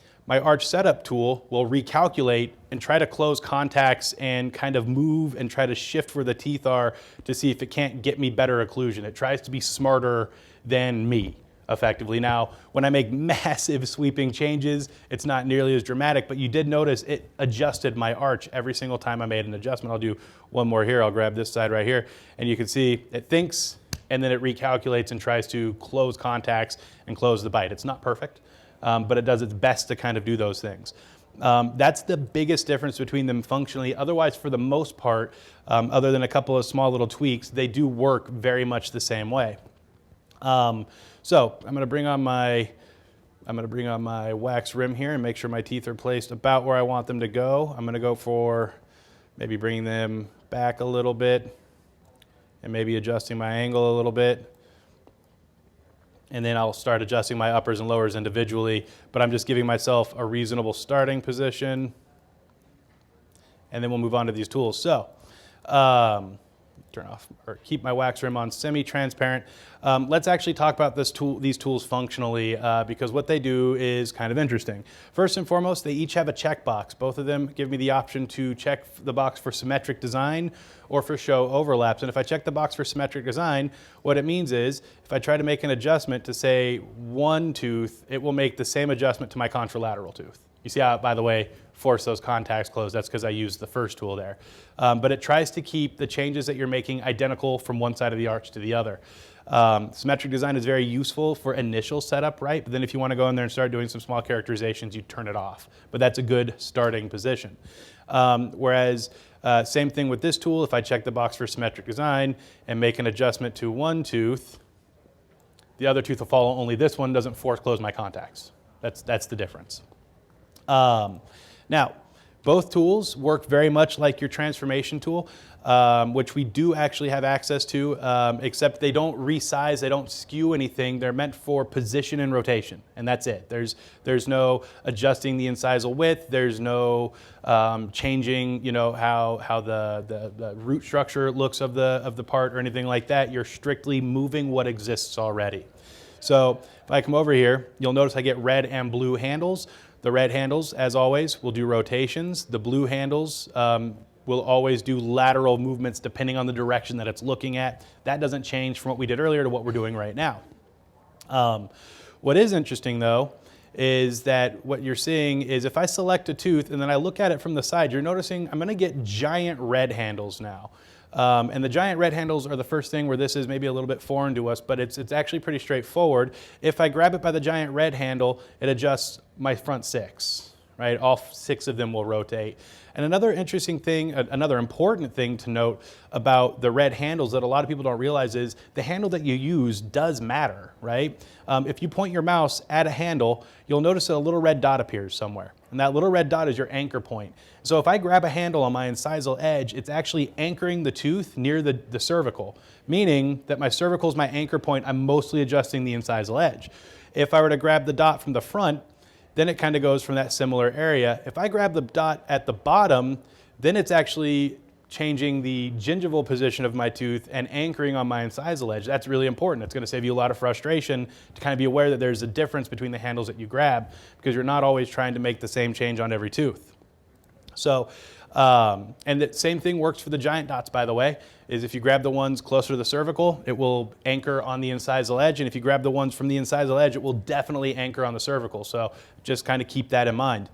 tool will recalculate and try to close contacts and kind of move and try to shift where the teeth are to see if it can't get me better occlusion. It tries to be smarter than me, effectively. Now, when I make massive sweeping changes, it's not nearly as dramatic, but you did notice it adjusted my arch every single time I made an adjustment. I'll do one more here. I'll grab this side right here, and you can see it thinks, and then it recalculates and tries to close contacts and close the bite. It's not perfect. But it does its best to kind of do those things. That's the biggest difference between them functionally. Otherwise, for the most part, other than a couple of small little tweaks, they do work very much the same way. So I'm going to bring on my wax rim here and make sure my teeth are placed about where I want them to go. I'm going to go for maybe bringing them back a little bit and maybe adjusting my angle a little bit. And then I'll start adjusting my uppers and lowers individually, but I'm just giving myself a reasonable starting position. And then we'll move on to these tools. So, turn off or keep my wax rim on semi-transparent. Let's actually talk about these tools functionally because what they do is kind of interesting. First and foremost, they each have a checkbox. Both of them give me the option to check the box for symmetric design or for show overlaps. And if I check the box for symmetric design, what it means is if I try to make an adjustment to say one tooth, it will make the same adjustment to my contralateral tooth. You see how, by the way, force those contacts closed. That's because I used the first tool there. But it tries to keep the changes that you're making identical from one side of the arch to the other. Symmetric design is very useful for initial setup, right? But then if you want to go in there and start doing some small characterizations, you turn it off. But that's a good starting position. Whereas same thing with this tool. If I check the box for symmetric design and make an adjustment to one tooth, the other tooth will follow, only this one doesn't force close my contacts. That's the difference. Now, both tools work very much like your transformation tool, which we do actually have access to, except they don't resize, they don't skew anything. They're meant for position and rotation, and that's it. There's no adjusting the incisal width. There's no changing, how the root structure looks of the part or anything like that. You're strictly moving what exists already. So if I come over here, you'll notice I get red and blue handles. The red handles, as always, will do rotations. The blue handles will always do lateral movements depending on the direction that it's looking at. That doesn't change from what we did earlier to what we're doing right now. What is interesting, though, is that what you're seeing is if I select a tooth and then I look at it from the side, you're noticing I'm going to get giant red handles now. And the giant red handles are the first thing where this is maybe a little bit foreign to us, but it's actually pretty straightforward. If I grab it by the giant red handle, it adjusts my front six, right? All 6 of them will rotate. And another interesting thing, another important thing to note about the red handles that a lot of people don't realize is the handle that you use does matter, right? If you point your mouse at a handle, you'll notice that a little red dot appears somewhere. And that little red dot is your anchor point. So if I grab a handle on my incisal edge, it's actually anchoring the tooth near the cervical, meaning that my cervical is my anchor point. I'm mostly adjusting the incisal edge. If I were to grab the dot from the front, then it kind of goes from that similar area. If I grab the dot at the bottom, then it's actually changing the gingival position of my tooth and anchoring on my incisal edge. That's really important. It's going to save you a lot of frustration to kind of be aware that there's a difference between the handles that you grab, because you're not always trying to make the same change on every tooth. So, and the same thing works for the giant dots, by the way, is if you grab the ones closer to the cervical, it will anchor on the incisal edge. And if you grab the ones from the incisal edge, it will definitely anchor on the cervical. So just kind of keep that in mind.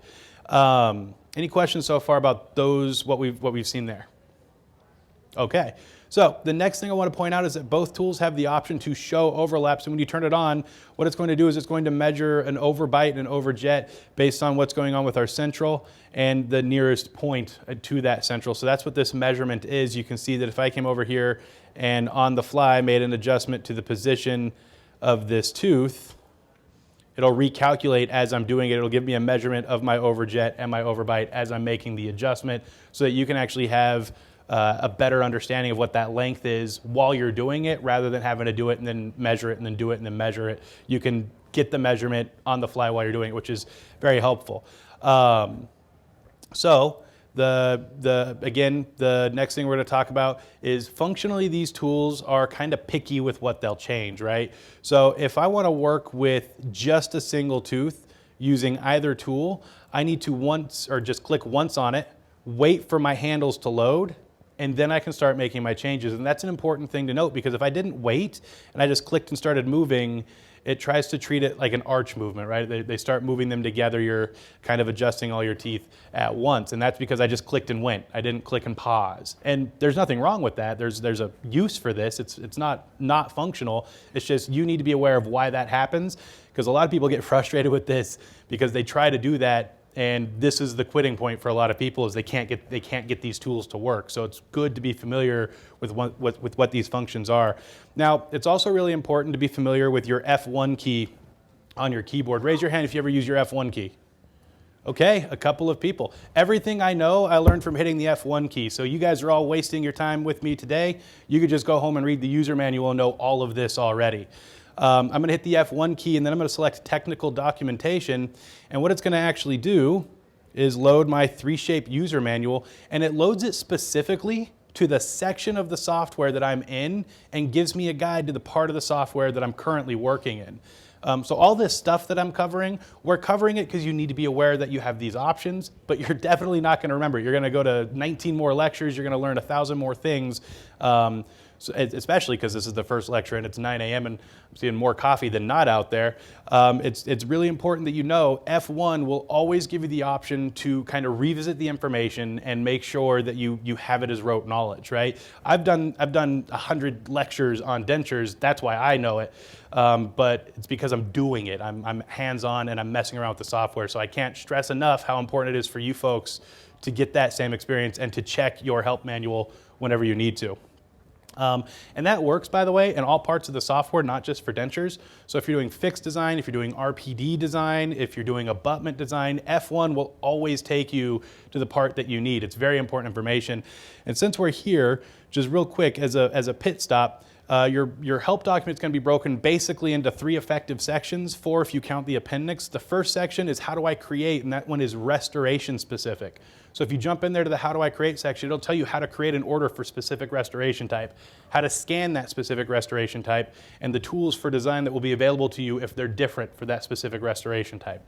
Any questions so far about those, what we've seen there? Okay. So the next thing I want to point out is that both tools have the option to show overlaps. And when you turn it on, what it's going to do is it's going to measure an overbite and an overjet based on what's going on with our central and the nearest point to that central. So that's what this measurement is. You can see that if I came over here and on the fly made an adjustment to the position of this tooth, it'll recalculate as I'm doing it. It'll give me a measurement of my overjet and my overbite as I'm making the adjustment, so that you can actually have a better understanding of what that length is while you're doing it, rather than having to do it and then measure it and then do it and then measure it. You can get the measurement on the fly while you're doing it, which is very helpful. So again, the next thing we're going to talk about is functionally these tools are kind of picky with what they'll change, right? So if I want to work with just a single tooth using either tool, I need to just click once on it, wait for my handles to load, and then I can start making my changes. And that's an important thing to note, because if I didn't wait and I just clicked and started moving, it tries to treat it like an arch movement, right? They start moving them together. You're kind of adjusting all your teeth at once. And that's because I just clicked and went. I didn't click and pause. And there's nothing wrong with that. There's a use for this. It's not functional. It's just you need to be aware of why that happens, because a lot of people get frustrated with this because they try to do that, and this is the quitting point for a lot of people, is they can't get these tools to work. So it's good to be familiar with what these functions are. Now, it's also really important to be familiar with your F1 key on your keyboard. Raise your hand if you ever use your F1 key. Okay, a couple of people. Everything I know, I learned from hitting the F1 key. So you guys are all wasting your time with me today. You could just go home and read the user manual and know all of this already. I'm going to hit the F1 key, and then I'm going to select technical documentation. And what it's going to actually do is load my 3Shape user manual, and it loads it specifically to the section of the software that I'm in and gives me a guide to the part of the software that I'm currently working in. So all this stuff that I'm covering, we're covering it because you need to be aware that you have these options, but you're definitely not going to remember. You're going to go to 19 more lectures. You're going to learn 1,000 more things. So especially because this is the first lecture and it's 9 a.m. and I'm seeing more coffee than not out there. It's really important that you know F1 will always give you the option to kind of revisit the information and make sure that you have it as rote knowledge, right? I've done 100 lectures on dentures. That's why I know it. But it's because I'm doing it. I'm hands-on and I'm messing around with the software. So I can't stress enough how important it is for you folks to get that same experience and to check your help manual whenever you need to. And that works, by the way, in all parts of the software, not just for dentures. So if you're doing fixed design, if you're doing RPD design, if you're doing abutment design, F1 will always take you to the part that you need. It's very important information. And since we're here, just real quick, as a pit stop, your help document is going to be broken basically into 3 effective sections, 4 if you count the appendix. The first section is how do I create, and that one is restoration specific. So if you jump in there to the how do I create section, it'll tell you how to create an order for specific restoration type, how to scan that specific restoration type, and the tools for design that will be available to you if they're different for that specific restoration type.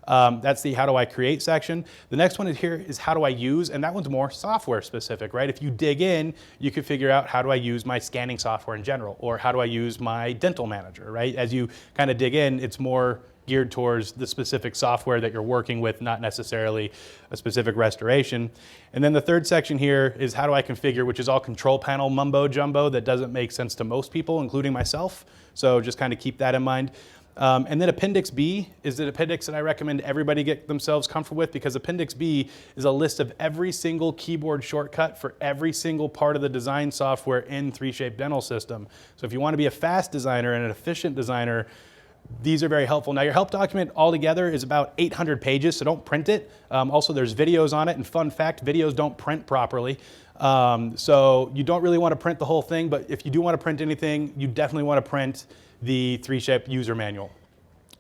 That's the how do I create section. The next one here is how do I use, and that one's more software specific, right? If you dig in, you can figure out how do I use my scanning software in general, or how do I use my dental manager, right? As you kind of dig in, it's more geared towards the specific software that you're working with, not necessarily a specific restoration. And then the third section here is how do I configure, which is all control panel mumbo jumbo that doesn't make sense to most people, including myself. So just kind of keep that in mind. And then Appendix B is an appendix that I recommend everybody get themselves comfortable with, because Appendix B is a list of every single keyboard shortcut for every single part of the design software in 3Shape Dental System. So if you want to be a fast designer and an efficient designer, these are very helpful. Now, your help document altogether is about 800 pages, so don't print it. Also, there's videos on it, and fun fact, videos don't print properly. So you don't really want to print the whole thing, but if you do want to print anything, you definitely want to print the 3Shape user manual.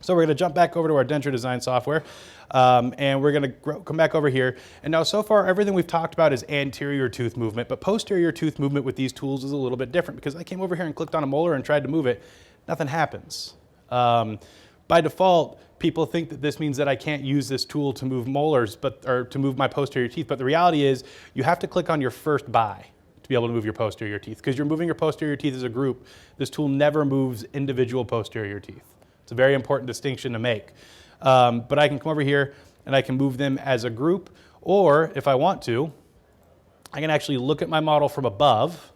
So we're going to jump back over to our denture design software, and we're going to come back over here. And now, so far, everything we've talked about is anterior tooth movement, but posterior tooth movement with these tools is a little bit different, because I came over here and clicked on a molar and tried to move it. Nothing happens. By default, people think that this means that I can't use this tool to move molars, or to move my posterior teeth, but the reality is you have to click on your first buy to be able to move your posterior teeth, because you're moving your posterior teeth as a group. This tool never moves individual posterior teeth. It's a very important distinction to make. But I can come over here and I can move them as a group, or if I want to, I can actually look at my model from above,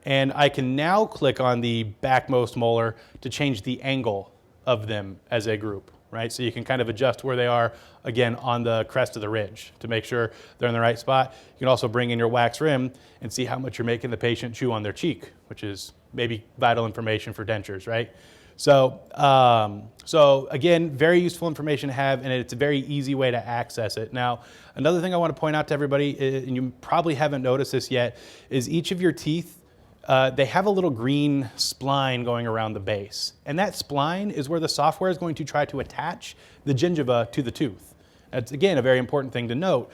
and I can now click on the backmost molar to change the angle of them as a group, right? So you can kind of adjust where they are, again, on the crest of the ridge to make sure they're in the right spot. You can also bring in your wax rim and see how much you're making the patient chew on their cheek, which is maybe vital information for dentures, right? So, again, very useful information to have, and it's a very easy way to access it. Now, another thing I want to point out to everybody, and you probably haven't noticed this yet, is each of your teeth, they have a little green spline going around the base. And that spline is where the software is going to try to attach the gingiva to the tooth. That's, again, a very important thing to note,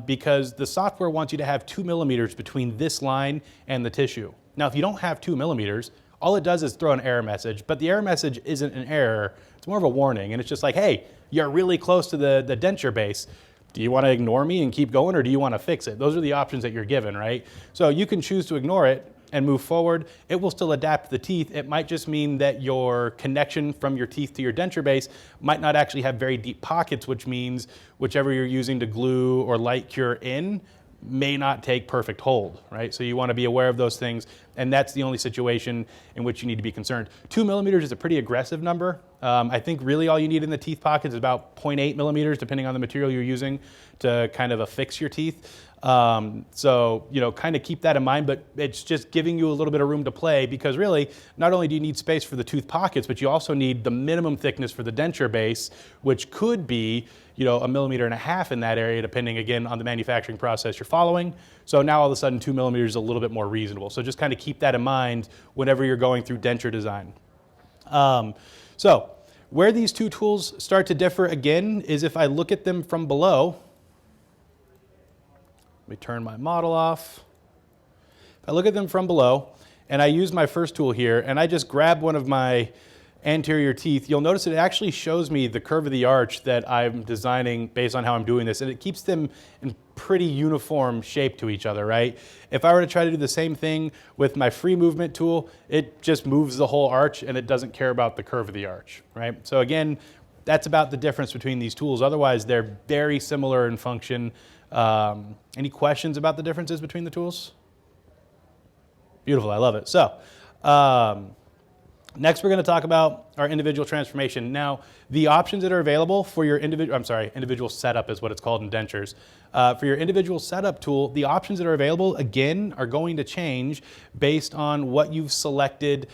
because the software wants you to have 2 millimeters between this line and the tissue. Now, if you don't have 2 millimeters, all it does is throw an error message, but the error message isn't an error, it's more of a warning, and it's just like, hey, you're really close to the denture base. Do you want to ignore me and keep going, or do you want to fix it? Those are the options that you're given, right? So you can choose to ignore it and move forward. It will still adapt the teeth. It might just mean that your connection from your teeth to your denture base might not actually have very deep pockets, which means whichever you're using to glue or light cure in may not take perfect hold, right? So you want to be aware of those things, and that's the only situation in which you need to be concerned. 2 millimeters is a pretty aggressive number. I think really all you need in the teeth pockets is about 0.8 millimeters, depending on the material you're using to kind of affix your teeth. So, you know, kind of keep that in mind, but it's just giving you a little bit of room to play, because really, not only do you need space for the tooth pockets, but you also need the minimum thickness for the denture base, which could be, you know, 1.5 millimeters in that area, depending, again, on the manufacturing process you're following. So now all of a sudden 2 millimeters is a little bit more reasonable. So just kind of keep that in mind whenever you're going through denture design. So where these two tools start to differ, again, is if I look at them from below. Let me turn my model off. If I look at them from below, and I use my first tool here, and I just grab one of my anterior teeth, you'll notice it actually shows me the curve of the arch that I'm designing based on how I'm doing this, and it keeps them in pretty uniform shape to each other, right? If I were to try to do the same thing with my free movement tool, it just moves the whole arch and it doesn't care about the curve of the arch, right? So again, that's about the difference between these tools. Otherwise, they're very similar in function. Any questions about the differences between the tools? Beautiful, I love it. So, next we're going to talk about our individual transformation. Now, the options that are available for your individual setup is what it's called in dentures. For your individual setup tool, the options that are available, again, are going to change based on what you've selected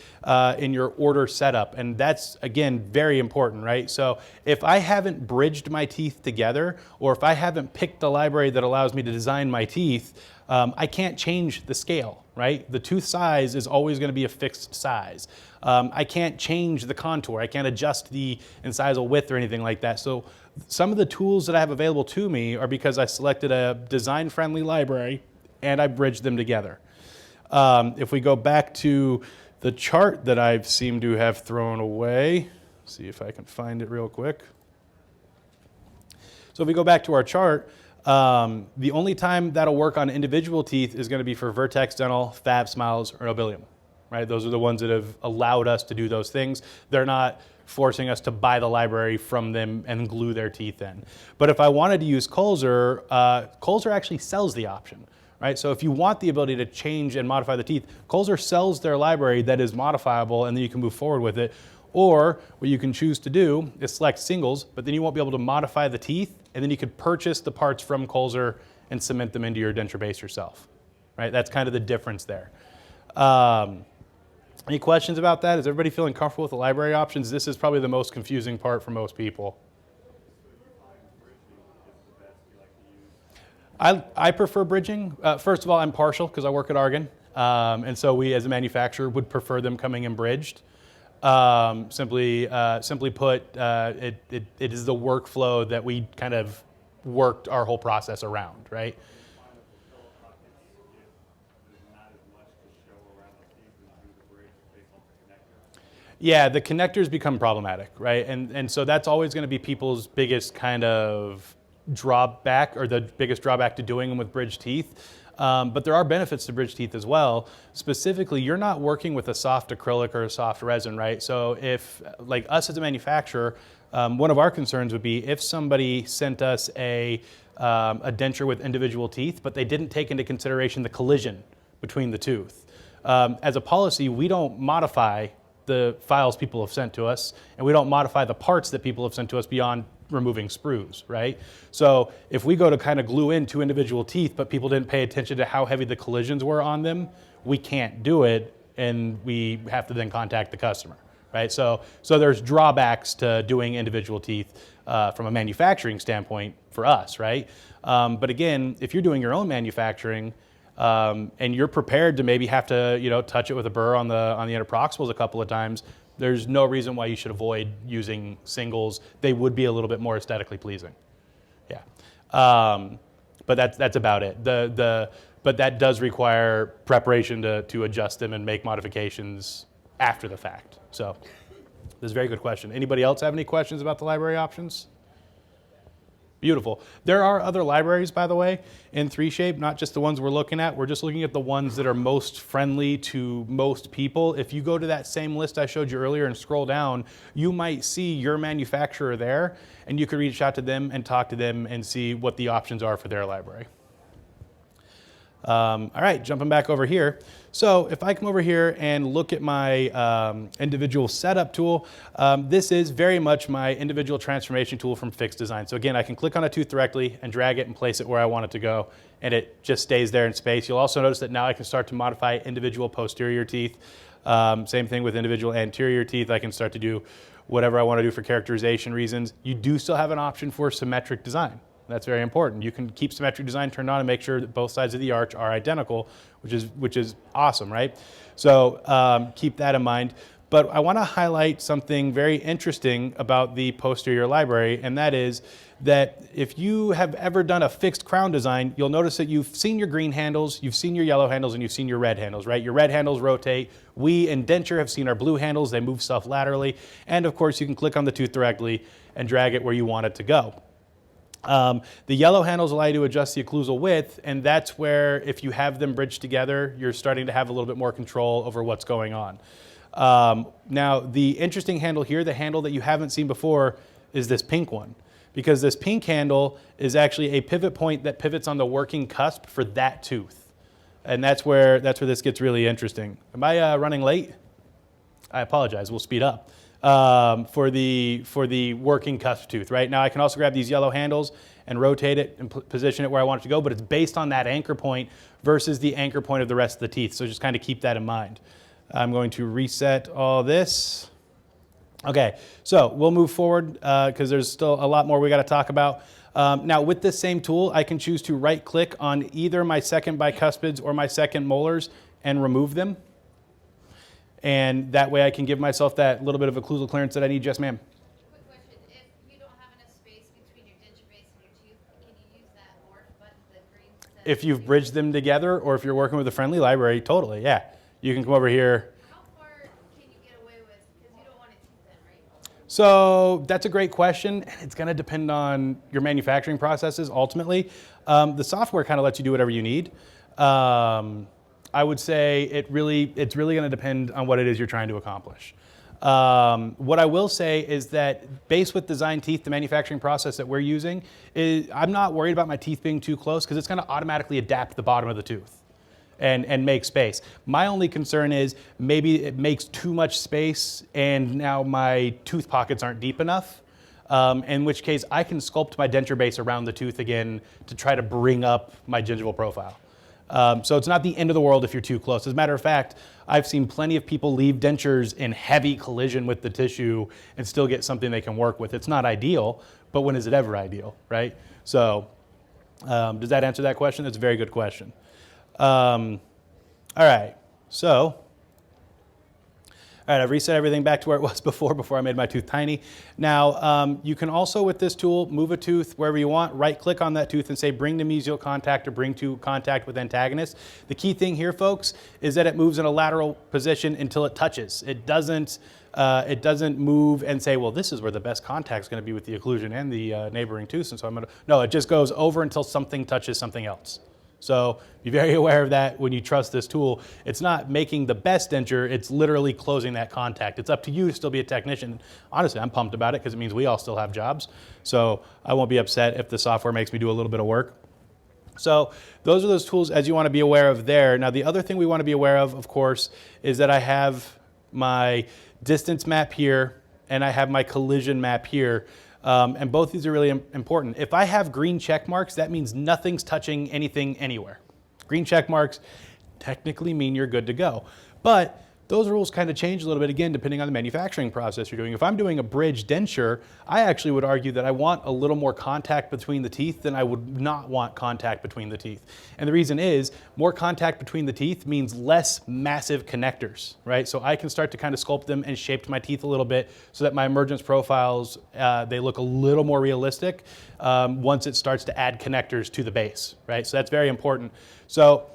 in your order setup. And that's, again, very important, right? So if I haven't bridged my teeth together, or if I haven't picked the library that allows me to design my teeth, I can't change the scale, right? The tooth size is always going to be a fixed size. I can't change the contour. I can't adjust the incisal width or anything like that. So some of the tools that I have available to me are because I selected a design-friendly library and I bridged them together. If we go back to the chart that I seem to have thrown away, see if I can find it real quick. So if we go back to our chart, the only time that'll work on individual teeth is going to be for Vertex Dental, Fab Smiles, or Nobilium, right? Those are the ones that have allowed us to do those things. They're not forcing us to buy the library from them and glue their teeth in. But if I wanted to use Colzer, Colzer actually sells the option, right? So if you want the ability to change and modify the teeth, Colzer sells their library that is modifiable, and then you can move forward with it. Or what you can choose to do is select singles, but then you won't be able to modify the teeth, and then you could purchase the parts from Colzer and cement them into your denture base yourself, right? That's kind of the difference there. Any questions about that? Is everybody feeling comfortable with the library options? This is probably the most confusing part for most people. I prefer bridging. First of all, I'm partial because I work at Argen. And so we as a manufacturer would prefer them coming in bridged. Simply put, it is the workflow that we kind of worked our whole process around, right? Yeah, the connectors become problematic, right? And so that's always going to be people's biggest kind of drawback, or the biggest drawback to doing them with bridge teeth. But there are benefits to bridge teeth as well. Specifically, you're not working with a soft acrylic or a soft resin, right? So if, like us as a manufacturer, one of our concerns would be if somebody sent us a denture with individual teeth, but they didn't take into consideration the collision between the tooth. As a policy, we don't modify the files people have sent to us, and we don't modify the parts that people have sent to us beyond removing sprues, right? So if we go to kind of glue in two individual teeth, but people didn't pay attention to how heavy the collisions were on them, we can't do it, and we have to then contact the customer, right? So there's drawbacks to doing individual teeth from a manufacturing standpoint for us, right? But again, if you're doing your own manufacturing, and you're prepared to maybe have to, touch it with a burr on the interproximals a couple of times, there's no reason why you should avoid using singles. They would be a little bit more aesthetically pleasing. Yeah. But that's about it. But that does require preparation to adjust them and make modifications after the fact. So this is a very good question. Anybody else have any questions about the library options? Beautiful. There are other libraries, by the way, in 3Shape, not just the ones we're looking at. We're just looking at the ones that are most friendly to most people. If you go to that same list I showed you earlier and scroll down, you might see your manufacturer there, and you could reach out to them and talk to them and see what the options are for their library. All right, jumping back over here. So if I come over here and look at my individual setup tool, this is very much my individual transformation tool from Fixed Design. So again, I can click on a tooth directly and drag it and place it where I want it to go, and it just stays there in space. You'll also notice that now I can start to modify individual posterior teeth. Same thing with individual anterior teeth. I can start to do whatever I want to do for characterization reasons. You do still have an option for symmetric design. That's very important. You can keep symmetric design turned on and make sure that both sides of the arch are identical, which is awesome, right? So keep that in mind. But I want to highlight something very interesting about the posterior library, and that is that if you have ever done a fixed crown design, you'll notice that you've seen your green handles, you've seen your yellow handles, and you've seen your red handles, right? Your red handles rotate. We in denture have seen our blue handles. They move self-laterally. And of course, you can click on the tooth directly and drag it where you want it to go. The yellow handles allow you to adjust the occlusal width, and that's where, if you have them bridged together, you're starting to have a little bit more control over what's going on. Now, the interesting handle here, the handle that you haven't seen before, is this pink one, because this pink handle is actually a pivot point that pivots on the working cusp for that tooth, and that's where this gets really interesting. Am I running late? I apologize. We'll speed up. For the working cusp tooth, right? Now I can also grab these yellow handles and rotate it and position it where I want it to go, but it's based on that anchor point versus the anchor point of the rest of the teeth. So just kind of keep that in mind. I'm going to reset all this. Okay, so we'll move forward because there's still a lot more we got to talk about. Now with this same tool, I can choose to right click on either my second bicuspids or my second molars and remove them. And that way I can give myself that little bit of occlusal clearance that I need. Yes, ma'am? Quick question, if you don't have enough space between your denture base and your tooth, can you use that morph button, the green? If you've bridged them together, or if you're working with a friendly library, totally, yeah. You can come over here. How far can you get away with, because you don't want it too thin, right? So that's a great question. It's gonna depend on your manufacturing processes ultimately. The software kind of lets you do whatever you need. I would say it's really going to depend on what it is you're trying to accomplish. What I will say is that based with design teeth, the manufacturing process that we're using, I'm not worried about my teeth being too close because it's going to automatically adapt the bottom of the tooth. and make space. My only concern is maybe it makes too much space and now my tooth pockets aren't deep enough. In which case I can sculpt my denture base around the tooth again to try to bring up my gingival profile. So it's not the end of the world if you're too close. As a matter of fact, I've seen plenty of people leave dentures in heavy collision with the tissue and still get something they can work with. It's not ideal, but when is it ever ideal, right? So does that answer that question? That's a very good question. All right, so. All right, I've reset everything back to where it was before I made my tooth tiny. Now, you can also, with this tool, move a tooth wherever you want, right-click on that tooth and say, bring to mesial contact or bring to contact with antagonist. The key thing here, folks, is that it moves in a lateral position until it touches. It doesn't move and say, well, this is where the best contact is going to be with the occlusion and the neighboring tooth, and so I'm going to, no, it just goes over until something touches something else. So be very aware of that when you trust this tool. It's not making the best denture, it's literally closing that contact. It's up to you to still be a technician. Honestly, I'm pumped about it because it means we all still have jobs. So I won't be upset if the software makes me do a little bit of work. So those are those tools as you want to be aware of there. Now the other thing we want to be aware of course, is that I have my distance map here and I have my collision map here. And both these are really important. If I have green check marks, that means nothing's touching anything anywhere. Green check marks technically mean you're good to go. But those rules kind of change a little bit again, depending on the manufacturing process you're doing. If I'm doing a bridge denture, I actually would argue that I want a little more contact between the teeth than I would not want contact between the teeth. And the reason is more contact between the teeth means less massive connectors, right? So I can start to kind of sculpt them and shape my teeth a little bit so that my emergence profiles, they look a little more realistic once it starts to add connectors to the base, right? So that's very important. So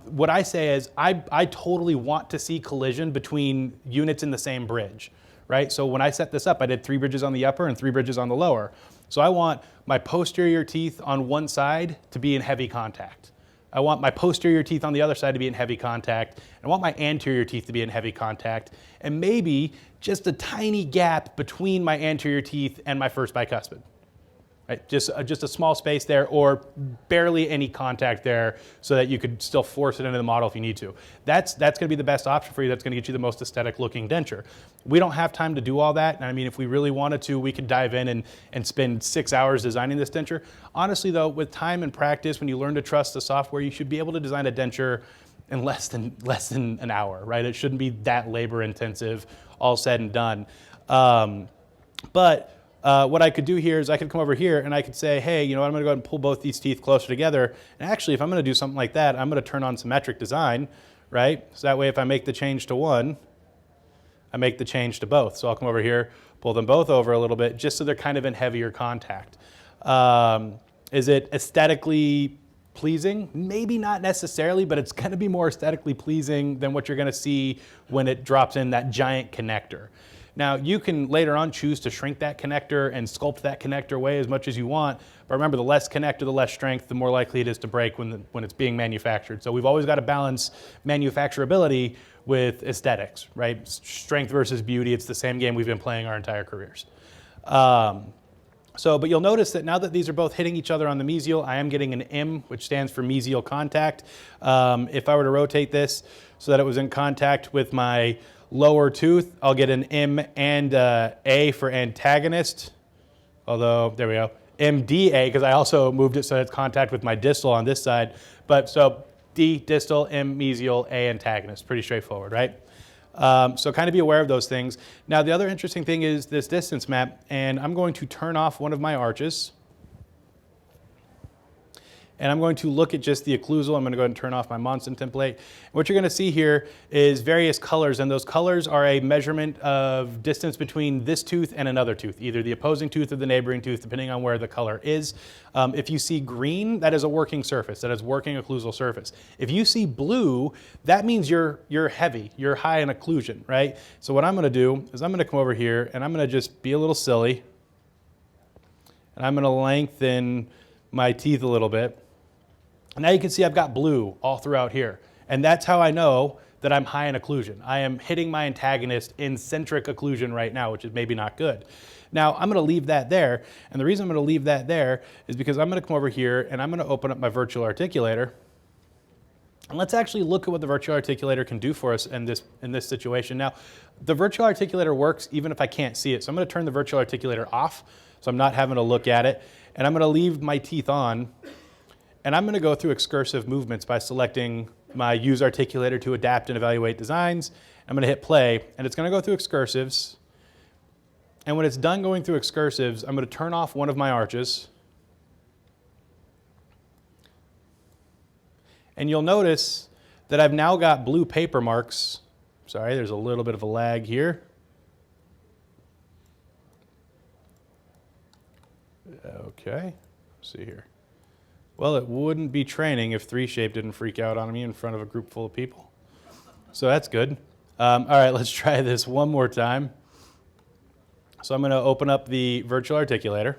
what I say is I totally want to see collision between units in the same bridge, right? So when I set this up, I did 3 bridges on the upper and 3 bridges on the lower. So I want my posterior teeth on one side to be in heavy contact. I want my posterior teeth on the other side to be in heavy contact. And I want my anterior teeth to be in heavy contact. And maybe just a tiny gap between my anterior teeth and my first bicuspid. Right? Just a small space there or barely any contact there so that you could still force it into the model if you need to. That's going to be the best option for you. That's going to get you the most aesthetic looking denture. We don't have time to do all that. And I mean, if we really wanted to, we could dive in and spend 6 hours designing this denture. Honestly though, with time and practice, when you learn to trust the software, you should be able to design a denture in less than an hour, right? It shouldn't be that labor intensive, all said and done. What I could do here is I could come over here and I could say, hey, you know what, I'm going to go ahead and pull both these teeth closer together. And actually, if I'm going to do something like that, I'm going to turn on symmetric design, right? So that way, if I make the change to one, I make the change to both. So I'll come over here, pull them both over a little bit, just so they're kind of in heavier contact. Is it aesthetically pleasing? Maybe not necessarily, but it's going to be more aesthetically pleasing than what you're going to see when it drops in that giant connector. Now, you can later on choose to shrink that connector and sculpt that connector away as much as you want. But remember, the less connector, the less strength, the more likely it is to break when it's being manufactured. So we've always got to balance manufacturability with aesthetics, right? Strength versus beauty. It's the same game we've been playing our entire careers. But you'll notice that now that these are both hitting each other on the mesial, I am getting an M, which stands for mesial contact. If I were to rotate this so that it was in contact with my lower tooth, I'll get an M and A for antagonist. Although, there we go, MDA, because I also moved it so that it's contact with my distal on this side. But so D distal, M mesial, A antagonist. Pretty straightforward, right? So kind of be aware of those things. Now, the other interesting thing is this distance map, and I'm going to turn off one of my arches. And I'm going to look at just the occlusal. I'm going to go ahead and turn off my Monson template. What you're going to see here is various colors, and those colors are a measurement of distance between this tooth and another tooth, either the opposing tooth or the neighboring tooth, depending on where the color is. If you see green, that is a working surface, that is working occlusal surface. If you see blue, that means you're heavy, you're high in occlusion, right? So what I'm going to do is I'm going to come over here and I'm going to just be a little silly, and I'm going to lengthen my teeth a little bit. And now you can see I've got blue all throughout here. And that's how I know that I'm high in occlusion. I am hitting my antagonist in centric occlusion right now, which is maybe not good. Now, I'm going to leave that there. And the reason I'm going to leave that there is because I'm going to come over here and I'm going to open up my virtual articulator. And let's actually look at what the virtual articulator can do for us in this situation. Now, the virtual articulator works even if I can't see it. So I'm going to turn the virtual articulator off so I'm not having to look at it. And I'm going to leave my teeth on. And I'm going to go through excursive movements by selecting my use articulator to adapt and evaluate designs. I'm going to hit play, and it's going to go through excursives. And when it's done going through excursives, I'm going to turn off one of my arches. And you'll notice that I've now got blue paper marks. Sorry, there's a little bit of a lag here. Okay, let's see here. Well, it wouldn't be training if 3Shape didn't freak out on me in front of a group full of people. So that's good. All right, let's try this one more time. So I'm going to open up the virtual articulator.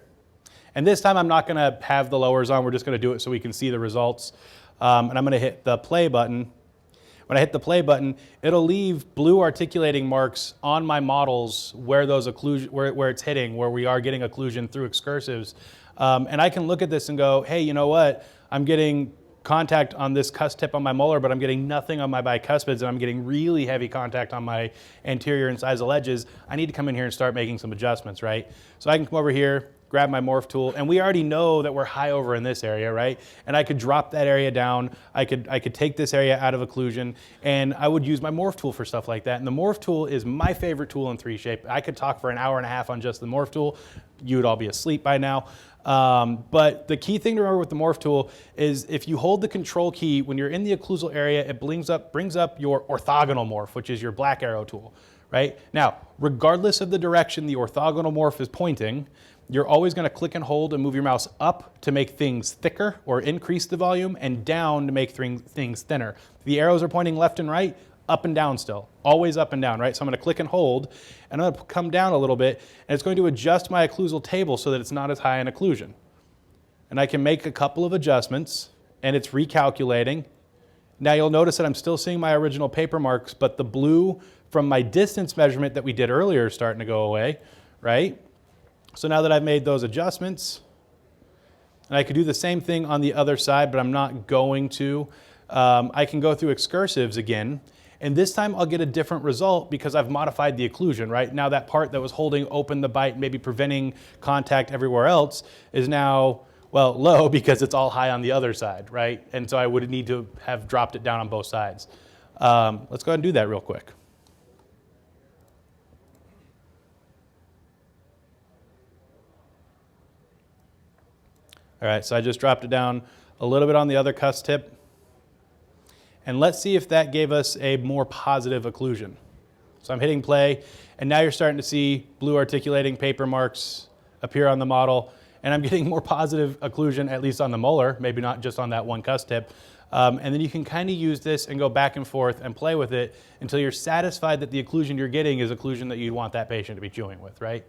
And this time I'm not going to have the lowers on. We're just going to do it so we can see the results. And I'm going to hit the play button. When I hit the play button, it'll leave blue articulating marks on my models where those occlusion, where it's hitting, where we are getting occlusion through excursives. And I can look at this and go, hey, you know what? I'm getting contact on this cusp tip on my molar, but I'm getting nothing on my bicuspids, and I'm getting really heavy contact on my anterior incisal edges. I need to come in here and start making some adjustments, right? So I can come over here, grab my morph tool, and we already know that we're high over in this area, right? And I could drop that area down. I could take this area out of occlusion, and I would use my morph tool for stuff like that. And the morph tool is my favorite tool in 3Shape. I could talk for an hour and a half on just the morph tool. You would all be asleep by now. But the key thing to remember with the morph tool is if you hold the control key, when you're in the occlusal area, it brings up your orthogonal morph, which is your black arrow tool, right? Now, regardless of the direction the orthogonal morph is pointing, you're always going to click and hold and move your mouse up to make things thicker or increase the volume, and down to make things thinner. The arrows are pointing left and right, up and down still, always up and down, right? So I'm going to click and hold, and I'm going to come down a little bit, and it's going to adjust my occlusal table so that it's not as high in occlusion. And I can make a couple of adjustments, and it's recalculating. Now you'll notice that I'm still seeing my original paper marks, but the blue from my distance measurement that we did earlier is starting to go away, right? So now that I've made those adjustments, and I could do the same thing on the other side, but I'm not going to, I can go through excursives again. And this time I'll get a different result because I've modified the occlusion, right? Now that part that was holding open the bite, maybe preventing contact everywhere else, is now, well, low because it's all high on the other side, right? And so I would need to have dropped it down on both sides. Let's go ahead and do that real quick. All right, so I just dropped it down a little bit on the other cusp tip. And let's see if that gave us a more positive occlusion. So I'm hitting play, and now you're starting to see blue articulating paper marks appear on the model, and I'm getting more positive occlusion, at least on the molar, maybe not just on that one cusp tip. And then you can kind of use this and go back and forth and play with it until you're satisfied that the occlusion you're getting is occlusion that you'd want that patient to be chewing with, right?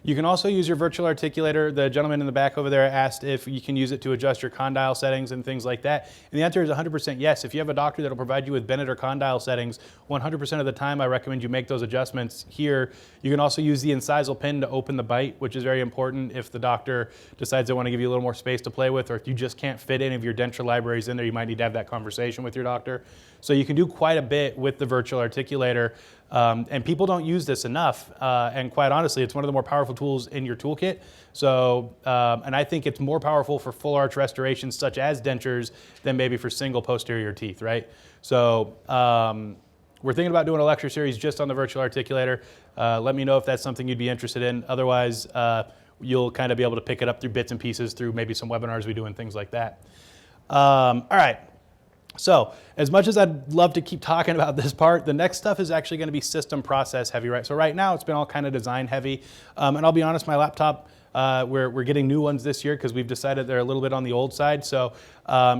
You can also use your virtual articulator. The gentleman in the back over there asked if you can use it to adjust your condyle settings and things like that. And the answer is 100% yes. If you have a doctor that will provide you with Bennett or condyle settings, 100% of the time I recommend you make those adjustments here. You can also use the incisal pin to open the bite, which is very important if the doctor decides they want to give you a little more space to play with, or if you just can't fit any of your denture libraries in there, you might need to have that conversation with your doctor. So you can do quite a bit with the virtual articulator. And people don't use this enough, and quite honestly, it's one of the more powerful tools in your toolkit. So, and I think it's more powerful for full arch restorations such as dentures than maybe for single posterior teeth, right? So we're thinking about doing a lecture series just on the virtual articulator. Let me know if that's something you'd be interested in. Otherwise, you'll kind of be able to pick it up through bits and pieces through maybe some webinars we do and things like that. All right. So as much as I'd love to keep talking about this part, the next stuff is actually going to be system process heavy, right? So right now it's been all kind of design heavy. And I'll be honest, my laptop, we're getting new ones this year because we've decided they're a little bit on the old side. So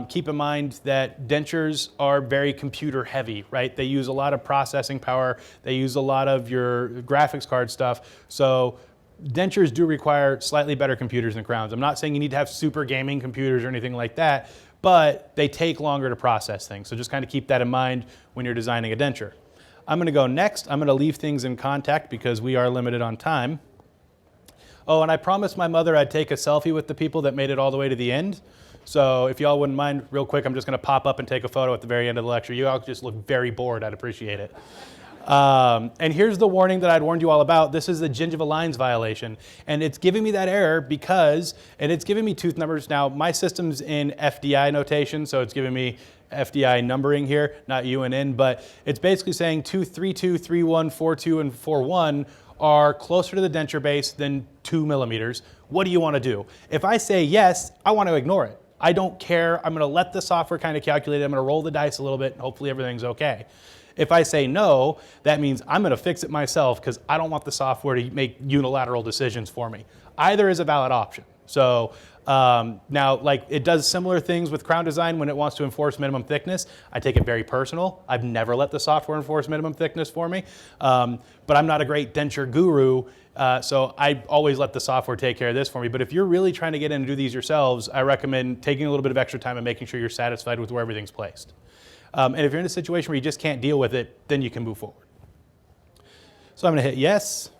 keep in mind that dentures are very computer heavy, right? They use a lot of processing power. They use a lot of your graphics card stuff. So dentures do require slightly better computers than crowns. I'm not saying you need to have super gaming computers or anything like that, but they take longer to process things. So just kind of keep that in mind when you're designing a denture. I'm going to go next. I'm going to leave things in contact because we are limited on time. Oh, and I promised my mother I'd take a selfie with the people that made it all the way to the end. So if y'all wouldn't mind, real quick, I'm just going to pop up and take a photo at the very end of the lecture. You all just look very bored. I'd appreciate it. And here's the warning that I'd warned you all about. This is the gingiva lines violation. And it's giving me that error because, and it's giving me tooth numbers. Now, my system's in FDI notation, so it's giving me FDI numbering here, not UNN, but it's basically saying 232, 31, 42, and 41 are closer to the denture base than 2 millimeters. What do you want to do? If I say yes, I want to ignore it. I don't care. I'm going to let the software kind of calculate it. I'm going to roll the dice a little bit, and hopefully everything's okay. If I say no, that means I'm going to fix it myself because I don't want the software to make unilateral decisions for me. Either is a valid option. So now, like, it does similar things with crown design when it wants to enforce minimum thickness. I take it very personal. I've never let the software enforce minimum thickness for me, but I'm not a great denture guru, so I always let the software take care of this for me. But if you're really trying to get in and do these yourselves, I recommend taking a little bit of extra time and making sure you're satisfied with where everything's placed. And if you're in a situation where you just can't deal with it, then you can move forward. So I'm going to hit yes.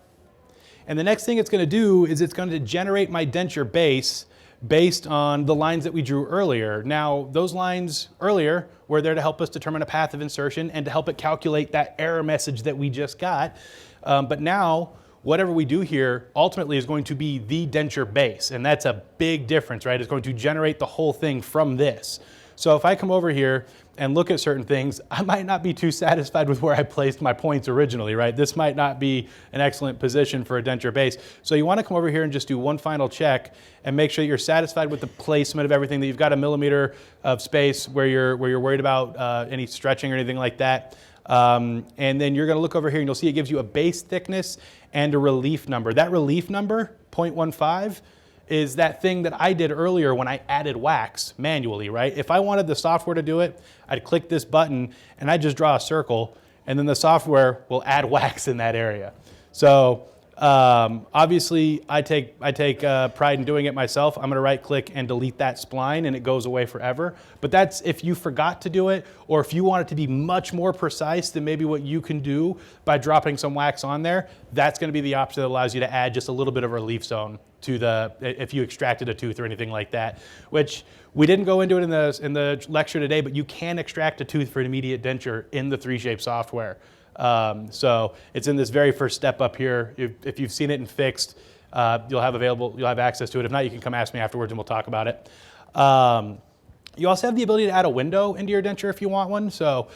And the next thing it's going to do is it's going to generate my denture base based on the lines that we drew earlier. Now, those lines earlier were there to help us determine a path of insertion and to help it calculate that error message that we just got. But now, whatever we do here ultimately is going to be the denture base. And that's a big difference, right? It's going to generate the whole thing from this. So if I come over here and look at certain things, I might not be too satisfied with where I placed my points originally, right? This might not be an excellent position for a denture base. So you want to come over here and just do one final check and make sure that you're satisfied with the placement of everything, that you've got a millimeter of space where you're worried about any stretching or anything like that. And then you're going to look over here and you'll see it gives you a base thickness and a relief number. That relief number, 0.15, is that thing that I did earlier when I added wax manually, right? If I wanted the software to do it, I'd click this button and I'd just draw a circle and then the software will add wax in that area. So obviously I take pride in doing it myself. I'm gonna right click and delete that spline and it goes away forever. But that's if you forgot to do it or if you want it to be much more precise than maybe what you can do by dropping some wax on there, that's gonna be the option that allows you to add just a little bit of relief zone to if you extracted a tooth or anything like that, which we didn't go into it in the lecture today, but you can extract a tooth for an immediate denture in the 3Shape software. So it's in this very first step up here. If you've seen it and fixed, you'll have access to it. If not, you can come ask me afterwards and we'll talk about it. You also have the ability to add a window into your denture if you want one. So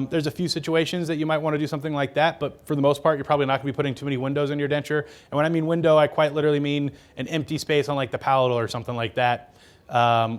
there's a few situations that you might want to do something like that, but for the most part, you're probably not going to be putting too many windows in your denture. And when I mean window, I quite literally mean an empty space on like the palatal or something like that,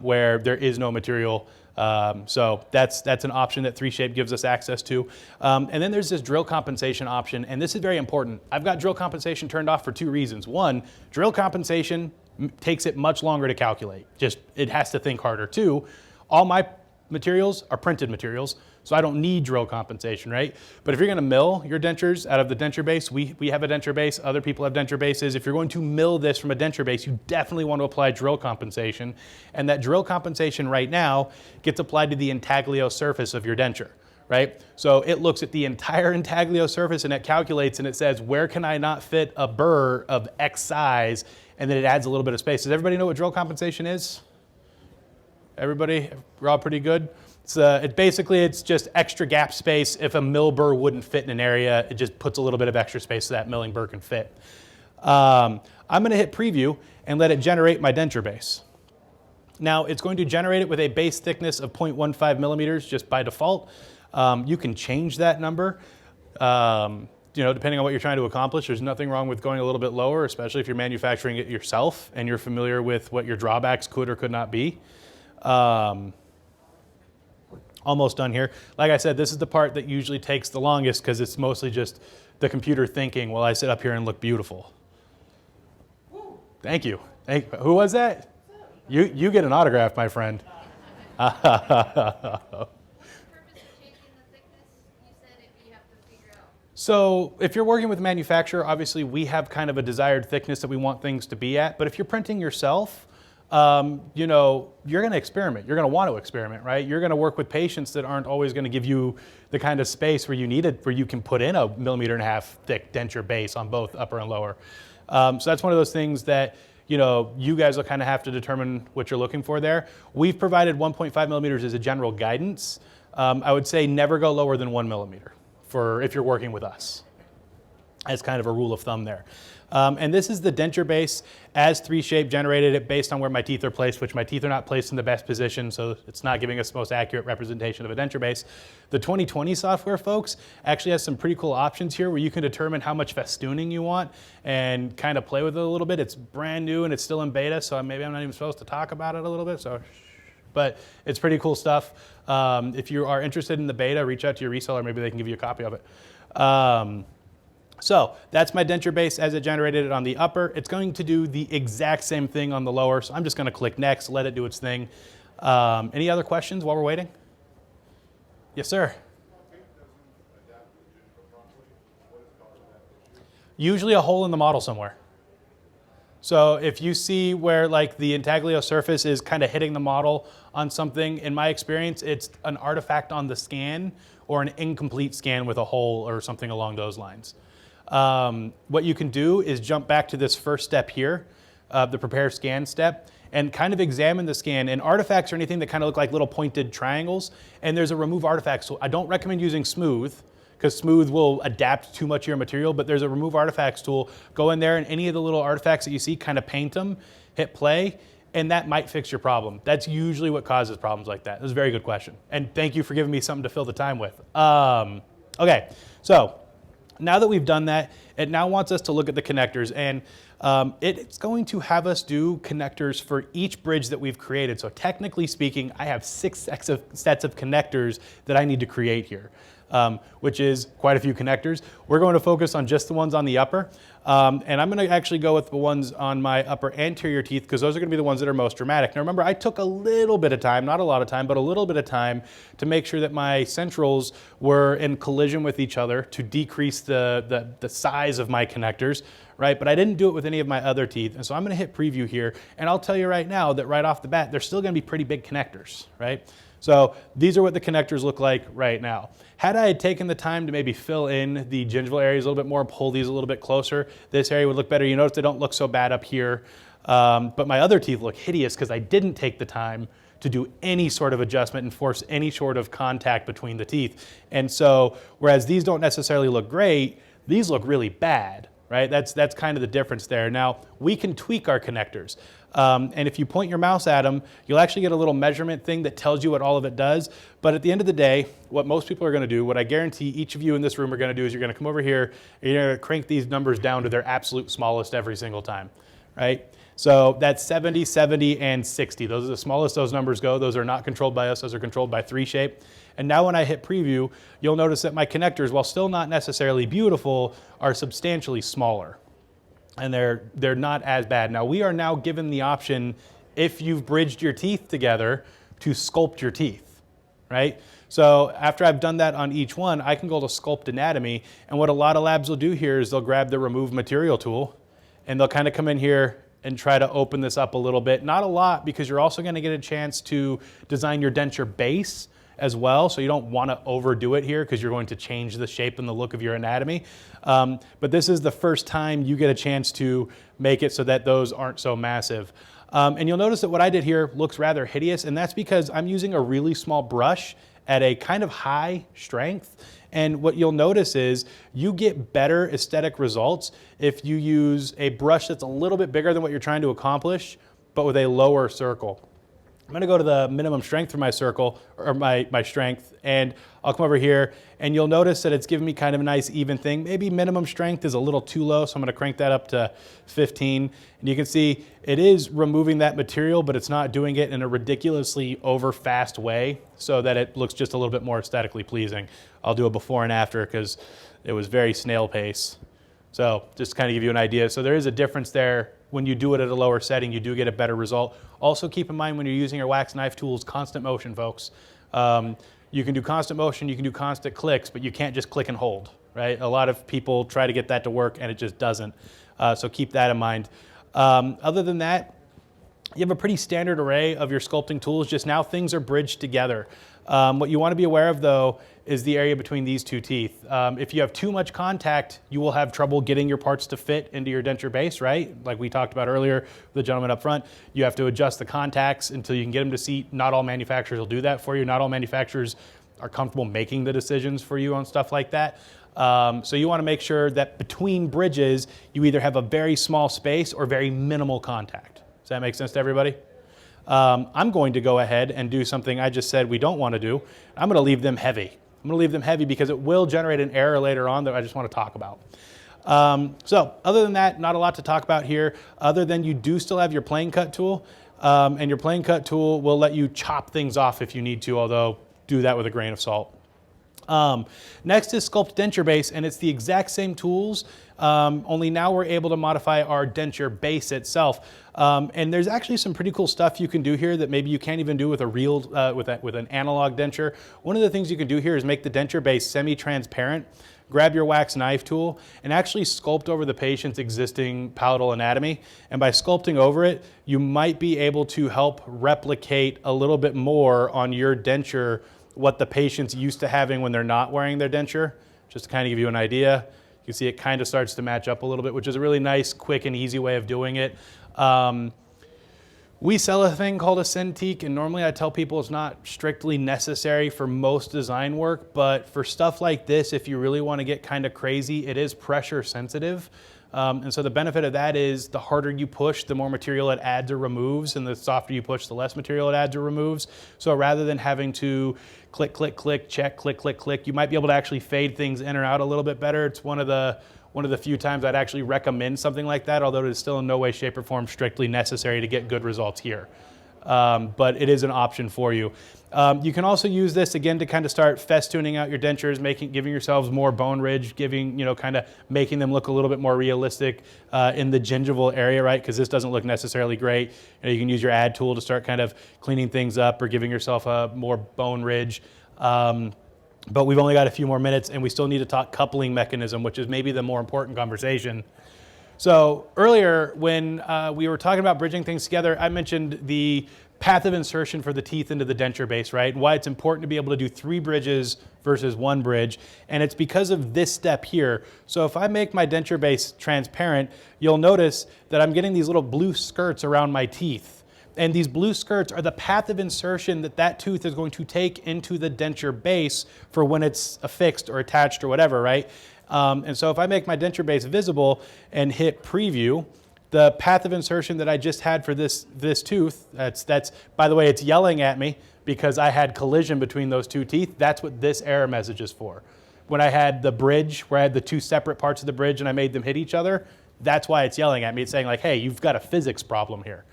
where there is no material. So that's an option that 3Shape gives us access to. And then there's this drill compensation option, and this is very important. I've got drill compensation turned off for two reasons. One, drill compensation takes it much longer to calculate. Just, it has to think harder. Two, all my materials are printed materials, so I don't need drill compensation, right? But if you're gonna mill your dentures out of the denture base, we have a denture base, other people have denture bases. If you're going to mill this from a denture base, you definitely want to apply drill compensation. And that drill compensation right now gets applied to the intaglio surface of your denture, right? So it looks at the entire intaglio surface and it calculates and it says, where can I not fit a burr of X size? And then it adds a little bit of space. Does everybody know what drill compensation is? Everybody, we're all pretty good? It's just extra gap space. If a mill burr wouldn't fit in an area, it just puts a little bit of extra space so that milling burr can fit. I'm gonna hit preview and let it generate my denture base. Now it's going to generate it with a base thickness of 0.15 millimeters just by default. You can change that number. Depending on what you're trying to accomplish, there's nothing wrong with going a little bit lower, especially if you're manufacturing it yourself and you're familiar with what your drawbacks could or could not be. Almost done here. Like I said, this is the part that usually takes the longest because it's mostly just the computer thinking while I sit up here and look beautiful. Thank you. Who was that? You get an autograph, my friend. So if you're working with manufacturer, obviously we have kind of a desired thickness that we want things to be at. But if you're printing yourself, you're going to experiment. You're going to want to experiment, right? You're going to work with patients that aren't always going to give you the kind of space where you need it, where you can put in a 1.5 millimeter thick denture base on both upper and lower. So that's one of those things that you guys will kind of have to determine what you're looking for there. We've provided 1.5 millimeters as a general guidance. I would say never go lower than 1 millimeter for if you're working with us. As kind of a rule of thumb there. And this is the denture base as 3Shape generated it based on where my teeth are placed, which my teeth are not placed in the best position, so it's not giving us the most accurate representation of a denture base. The 2020 software, folks, actually has some pretty cool options here where you can determine how much festooning you want and kind of play with it a little bit. It's brand new and it's still in beta, so maybe I'm not even supposed to talk about it a little bit, but it's pretty cool stuff. If you are interested in the beta, reach out to your reseller, maybe they can give you a copy of it. So that's my denture base as it generated it on the upper. It's going to do the exact same thing on the lower, so I'm just going to click next, let it do its thing. Any other questions while we're waiting? Yes, sir. Usually a hole in the model somewhere. So if you see where like the intaglio surface is kind of hitting the model on something, in my experience, it's an artifact on the scan or an incomplete scan with a hole or something along those lines. What you can do is jump back to this first step here, the prepare scan step, and kind of examine the scan. And artifacts are anything that kind of look like little pointed triangles. And there's a remove artifacts tool. I don't recommend using smooth because smooth will adapt too much of your material, but there's a remove artifacts tool. Go in there and any of the little artifacts that you see, kind of paint them, hit play, and that might fix your problem. That's usually what causes problems like that. That's a very good question. And thank you for giving me something to fill the time with. Okay, so now that we've done that, it now wants us to look at the connectors, and it's going to have us do connectors for each bridge that we've created. So technically speaking, I have 6 sets of connectors that I need to create here, which is quite a few connectors. We're going to focus on just the ones on the upper, and I'm going to actually go with the ones on my upper anterior teeth because those are going to be the ones that are most dramatic. Now remember, I took a little bit of time, not a lot of time, but a little bit of time to make sure that my centrals were in collision with each other to decrease the size of my connectors, right? But I didn't do it with any of my other teeth. And so I'm going to hit preview here, and I'll tell you right now that right off the bat, they're still going to be pretty big connectors, right? So these are what the connectors look like right now. Had I had taken the time to maybe fill in the gingival areas a little bit more, pull these a little bit closer, this area would look better. You notice they don't look so bad up here, but my other teeth look hideous because I didn't take the time to do any sort of adjustment and force any sort of contact between the teeth. And so, whereas these don't necessarily look great, these look really bad, right? That's kind of the difference there. Now, we can tweak our connectors. And if you point your mouse at them, you'll actually get a little measurement thing that tells you what all of it does. But at the end of the day, what most people are going to do, what I guarantee each of you in this room are going to do is you're going to come over here and you're going to crank these numbers down to their absolute smallest every single time, right? So that's 70, 70, and 60. Those are the smallest those numbers go. Those are not controlled by us. Those are controlled by 3Shape. And now when I hit preview, you'll notice that my connectors, while still not necessarily beautiful, are substantially smaller. And they're not as bad. Now we are now given the option, if you've bridged your teeth together, to sculpt your teeth, right? So after I've done that on each one, I can go to sculpt anatomy. And what a lot of labs will do here is they'll grab the remove material tool and they'll kind of come in here and try to open this up a little bit. Not a lot, because you're also going to get a chance to design your denture base as well, so you don't want to overdo it here because you're going to change the shape and the look of your anatomy. But this is the first time you get a chance to make it so that those aren't so massive. And you'll notice that what I did here looks rather hideous, and that's because I'm using a really small brush at a kind of high strength. And what you'll notice is you get better aesthetic results if you use a brush that's a little bit bigger than what you're trying to accomplish, but with a lower circle. I'm going to go to the minimum strength for my circle, or my strength, and I'll come over here, and you'll notice that it's giving me kind of a nice even thing. Maybe minimum strength is a little too low, so I'm going to crank that up to 15. And you can see it is removing that material, but it's not doing it in a ridiculously over-fast way so that it looks just a little bit more aesthetically pleasing. I'll do a before and after because it was very snail pace. So just to kind of give you an idea. So there is a difference there. When you do it at a lower setting, you do get a better result. Also keep in mind when you're using your wax knife tools, constant motion, folks. You can do constant motion, you can do constant clicks, but you can't just click and hold, right? A lot of people try to get that to work and it just doesn't. So keep that in mind. Other than that, you have a pretty standard array of your sculpting tools, just now things are bridged together. What you want to be aware of though is the area between these two teeth. If you have too much contact, you will have trouble getting your parts to fit into your denture base, right? Like we talked about earlier, the gentleman up front, you have to adjust the contacts until you can get them to seat. Not all manufacturers will do that for you. Not all manufacturers are comfortable making the decisions for you on stuff like that. So you want to make sure that between bridges, you either have a very small space or very minimal contact. Does that make sense to everybody? I'm going to go ahead and do something I just said we don't want to do. I'm going to leave them heavy. I'm going to leave them heavy because it will generate an error later on that I just want to talk about. So other than that, not a lot to talk about here, other than you do still have your plane cut tool, and your plane cut tool will let you chop things off if you need to, although do that with a grain of salt. Next is Sculpt Denture Base, and it's the exact same tools, only now we're able to modify our denture base itself. And there's actually some pretty cool stuff you can do here that maybe you can't even do with a real, with an analog denture. One of the things you can do here is make the denture base semi-transparent. Grab your wax knife tool and actually sculpt over the patient's existing palatal anatomy. And by sculpting over it, you might be able to help replicate a little bit more on your denture what the patient's used to having when they're not wearing their denture. Just to kind of give you an idea. You can see it kind of starts to match up a little bit, which is a really nice, quick, and easy way of doing it. We sell a thing called a Cintiq, and normally I tell people it's not strictly necessary for most design work, but for stuff like this, if you really want to get kind of crazy, it is pressure sensitive. And so the benefit of that is the harder you push, the more material it adds or removes, and the softer you push, the less material it adds or removes. So rather than having to click, click, click, check, click, click, click, you might be able to actually fade things in or out a little bit better. It's one of the few times I'd actually recommend something like that, although it is still in no way, shape, or form strictly necessary to get good results here. But it is an option for you. You can also use this again to kind of start festooning out your dentures, giving yourselves more bone ridge, kind of making them look a little bit more realistic in the gingival area, right? Because this doesn't look necessarily great. You can use your add tool to start kind of cleaning things up or giving yourself a more bone ridge. But we've only got a few more minutes and we still need to talk coupling mechanism, which is maybe the more important conversation. So earlier when we were talking about bridging things together, I mentioned the path of insertion for the teeth into the denture base, right? And why it's important to be able to do 3 bridges versus 1 bridge. And it's because of this step here. So if I make my denture base transparent, you'll notice that I'm getting these little blue skirts around my teeth. And these blue skirts are the path of insertion that tooth is going to take into the denture base for when it's affixed or attached or whatever, right? And so if I make my denture base visible and hit preview, the path of insertion that I just had for this tooth, that's by the way, it's yelling at me because I had collision between those 2 teeth. That's what this error message is for. When I had the bridge, where I had the 2 separate parts of the bridge and I made them hit each other, that's why it's yelling at me. It's saying like, hey, you've got a physics problem here.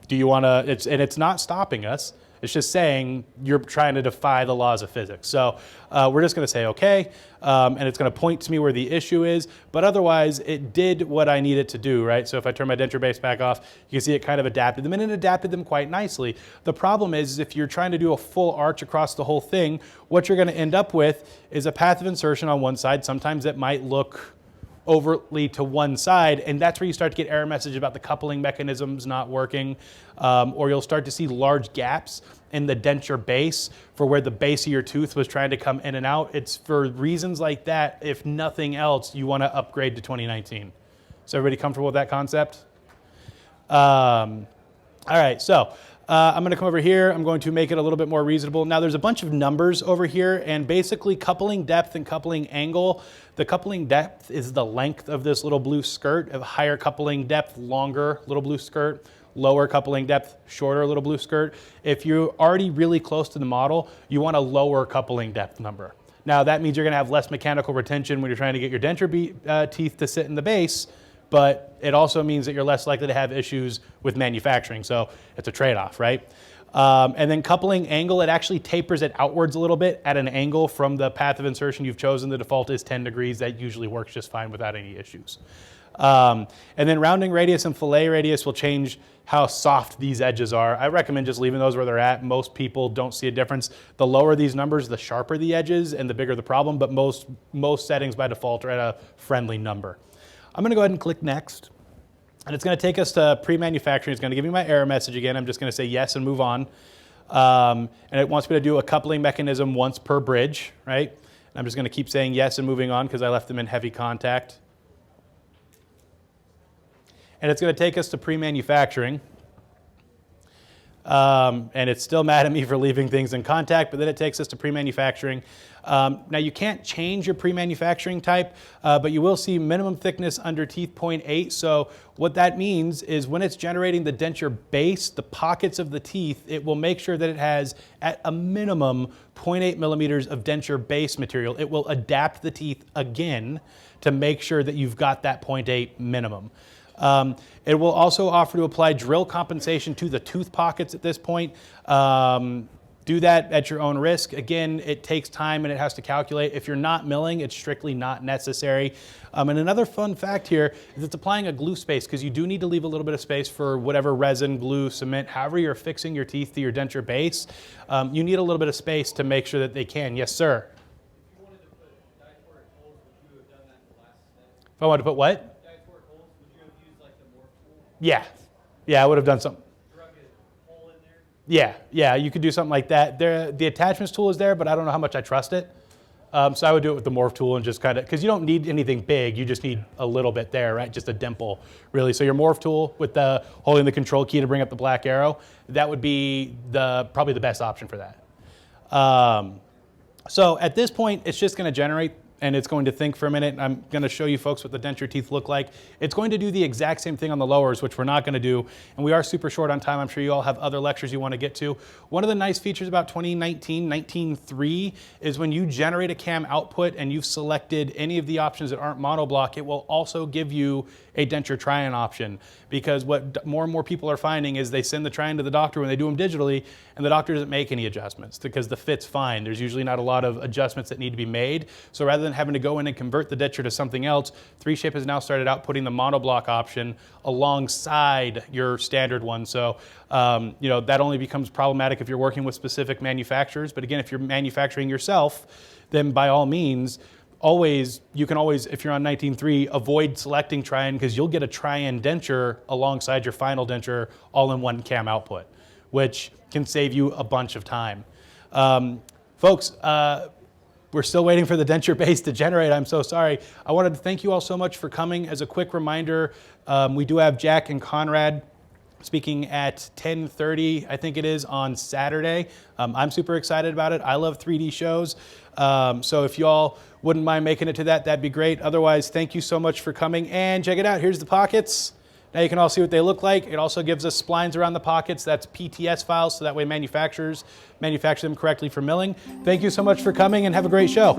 Do you want to, and it's not stopping us. It's just saying you're trying to defy the laws of physics. So we're just going to say okay, and it's going to point to me where the issue is, but otherwise it did what I need it to do, right? So if I turn my denture base back off, you can see it kind of adapted them, and it adapted them quite nicely. The problem is if you're trying to do a full arch across the whole thing, what you're going to end up with is a path of insertion on one side. Sometimes it might look overtly to one side, and that's where you start to get error message about the coupling mechanisms not working, or you'll start to see large gaps in the denture base for where the base of your tooth was trying to come in and out. It's for reasons like that, if nothing else, you want to upgrade to 2019. So everybody comfortable with that concept? All right, so I'm going to come over here. I'm going to make it a little bit more reasonable. Now there's a bunch of numbers over here, and basically coupling depth and coupling angle. The coupling depth is the length of this little blue skirt. Of higher coupling depth, longer little blue skirt. Lower coupling depth, shorter little blue skirt. If you're already really close to the model, you want a lower coupling depth number. Now that means you're going to have less mechanical retention when you're trying to get your denture teeth to sit in the base, but it also means that you're less likely to have issues with manufacturing. So it's a trade-off, right? And then coupling angle, it actually tapers it outwards a little bit at an angle from the path of insertion you've chosen. The default is 10 degrees. That usually works just fine without any issues. And then rounding radius and fillet radius will change how soft these edges are. I recommend just leaving those where they're at. Most people don't see a difference. The lower these numbers, the sharper the edges and the bigger the problem, but most settings by default are at a friendly number. I'm going to go ahead and click next. And it's going to take us to pre-manufacturing. It's going to give me my error message again. I'm just going to say yes and move on. And it wants me to do a coupling mechanism once per bridge, right? And I'm just going to keep saying yes and moving on because I left them in heavy contact. And it's going to take us to pre-manufacturing. And it's still mad at me for leaving things in contact, but then it takes us to pre-manufacturing. Now you can't change your pre-manufacturing type, but you will see minimum thickness under teeth 0.8. So what that means is when it's generating the denture base, the pockets of the teeth, it will make sure that it has at a minimum 0.8 millimeters of denture base material. It will adapt the teeth again to make sure that you've got that 0.8 minimum. It will also offer to apply drill compensation to the tooth pockets at this point. Do that at your own risk. Again, it takes time and it has to calculate. If you're not milling, it's strictly not necessary. And another fun fact here is it's applying a glue space because you do need to leave a little bit of space for whatever resin, glue, cement, however you're fixing your teeth to your denture base. You need a little bit of space to make sure that they can. Yes, sir. If you wanted to put diatoric holes, would you have done that in the last step? If I wanted to put what? Yeah, I would have done something. Drug a hole in there? Yeah, you could do something like that. The attachments tool is there, but I don't know how much I trust it. So I would do it with the morph tool and just kind of, because you don't need anything big, you just need a little bit there, right? Just a dimple, really. So your morph tool with the holding the control key to bring up the black arrow, that would be probably the best option for that. So at this point, it's just going to generate and it's going to think for a minute. I'm going to show you folks what the denture teeth look like. It's going to do the exact same thing on the lowers, which we're not going to do. And we are super short on time. I'm sure you all have other lectures you want to get to. One of the nice features about 19.3 is when you generate a cam output and you've selected any of the options that aren't monoblock, it will also give you a denture try-in option. Because what more and more people are finding is they send the try-in to the doctor when they do them digitally, and the doctor doesn't make any adjustments because the fit's fine. There's usually not a lot of adjustments that need to be made. So rather than having to go in and convert the denture to something else, 3Shape has now started out putting the monoblock option alongside your standard one. So that only becomes problematic if you're working with specific manufacturers. But again, if you're manufacturing yourself, then by all means, you can always, if you're on 19.3, avoid selecting try-in because you'll get a try-in denture alongside your final denture all in one cam output, which can save you a bunch of time. Folks, we're still waiting for the denture base to generate. I'm so sorry. I wanted to thank you all so much for coming. As a quick reminder, we do have Jack and Conrad speaking at 10:30, I think it is, on Saturday. I'm super excited about it. I love 3D shows. So if y'all wouldn't mind making it to that, that'd be great. Otherwise, thank you so much for coming. And check it out. Here's the pockets. Now you can all see what they look like. It also gives us splines around the pockets. That's PTS files, so that way manufacturers manufacture them correctly for milling. Thank you so much for coming and have a great show.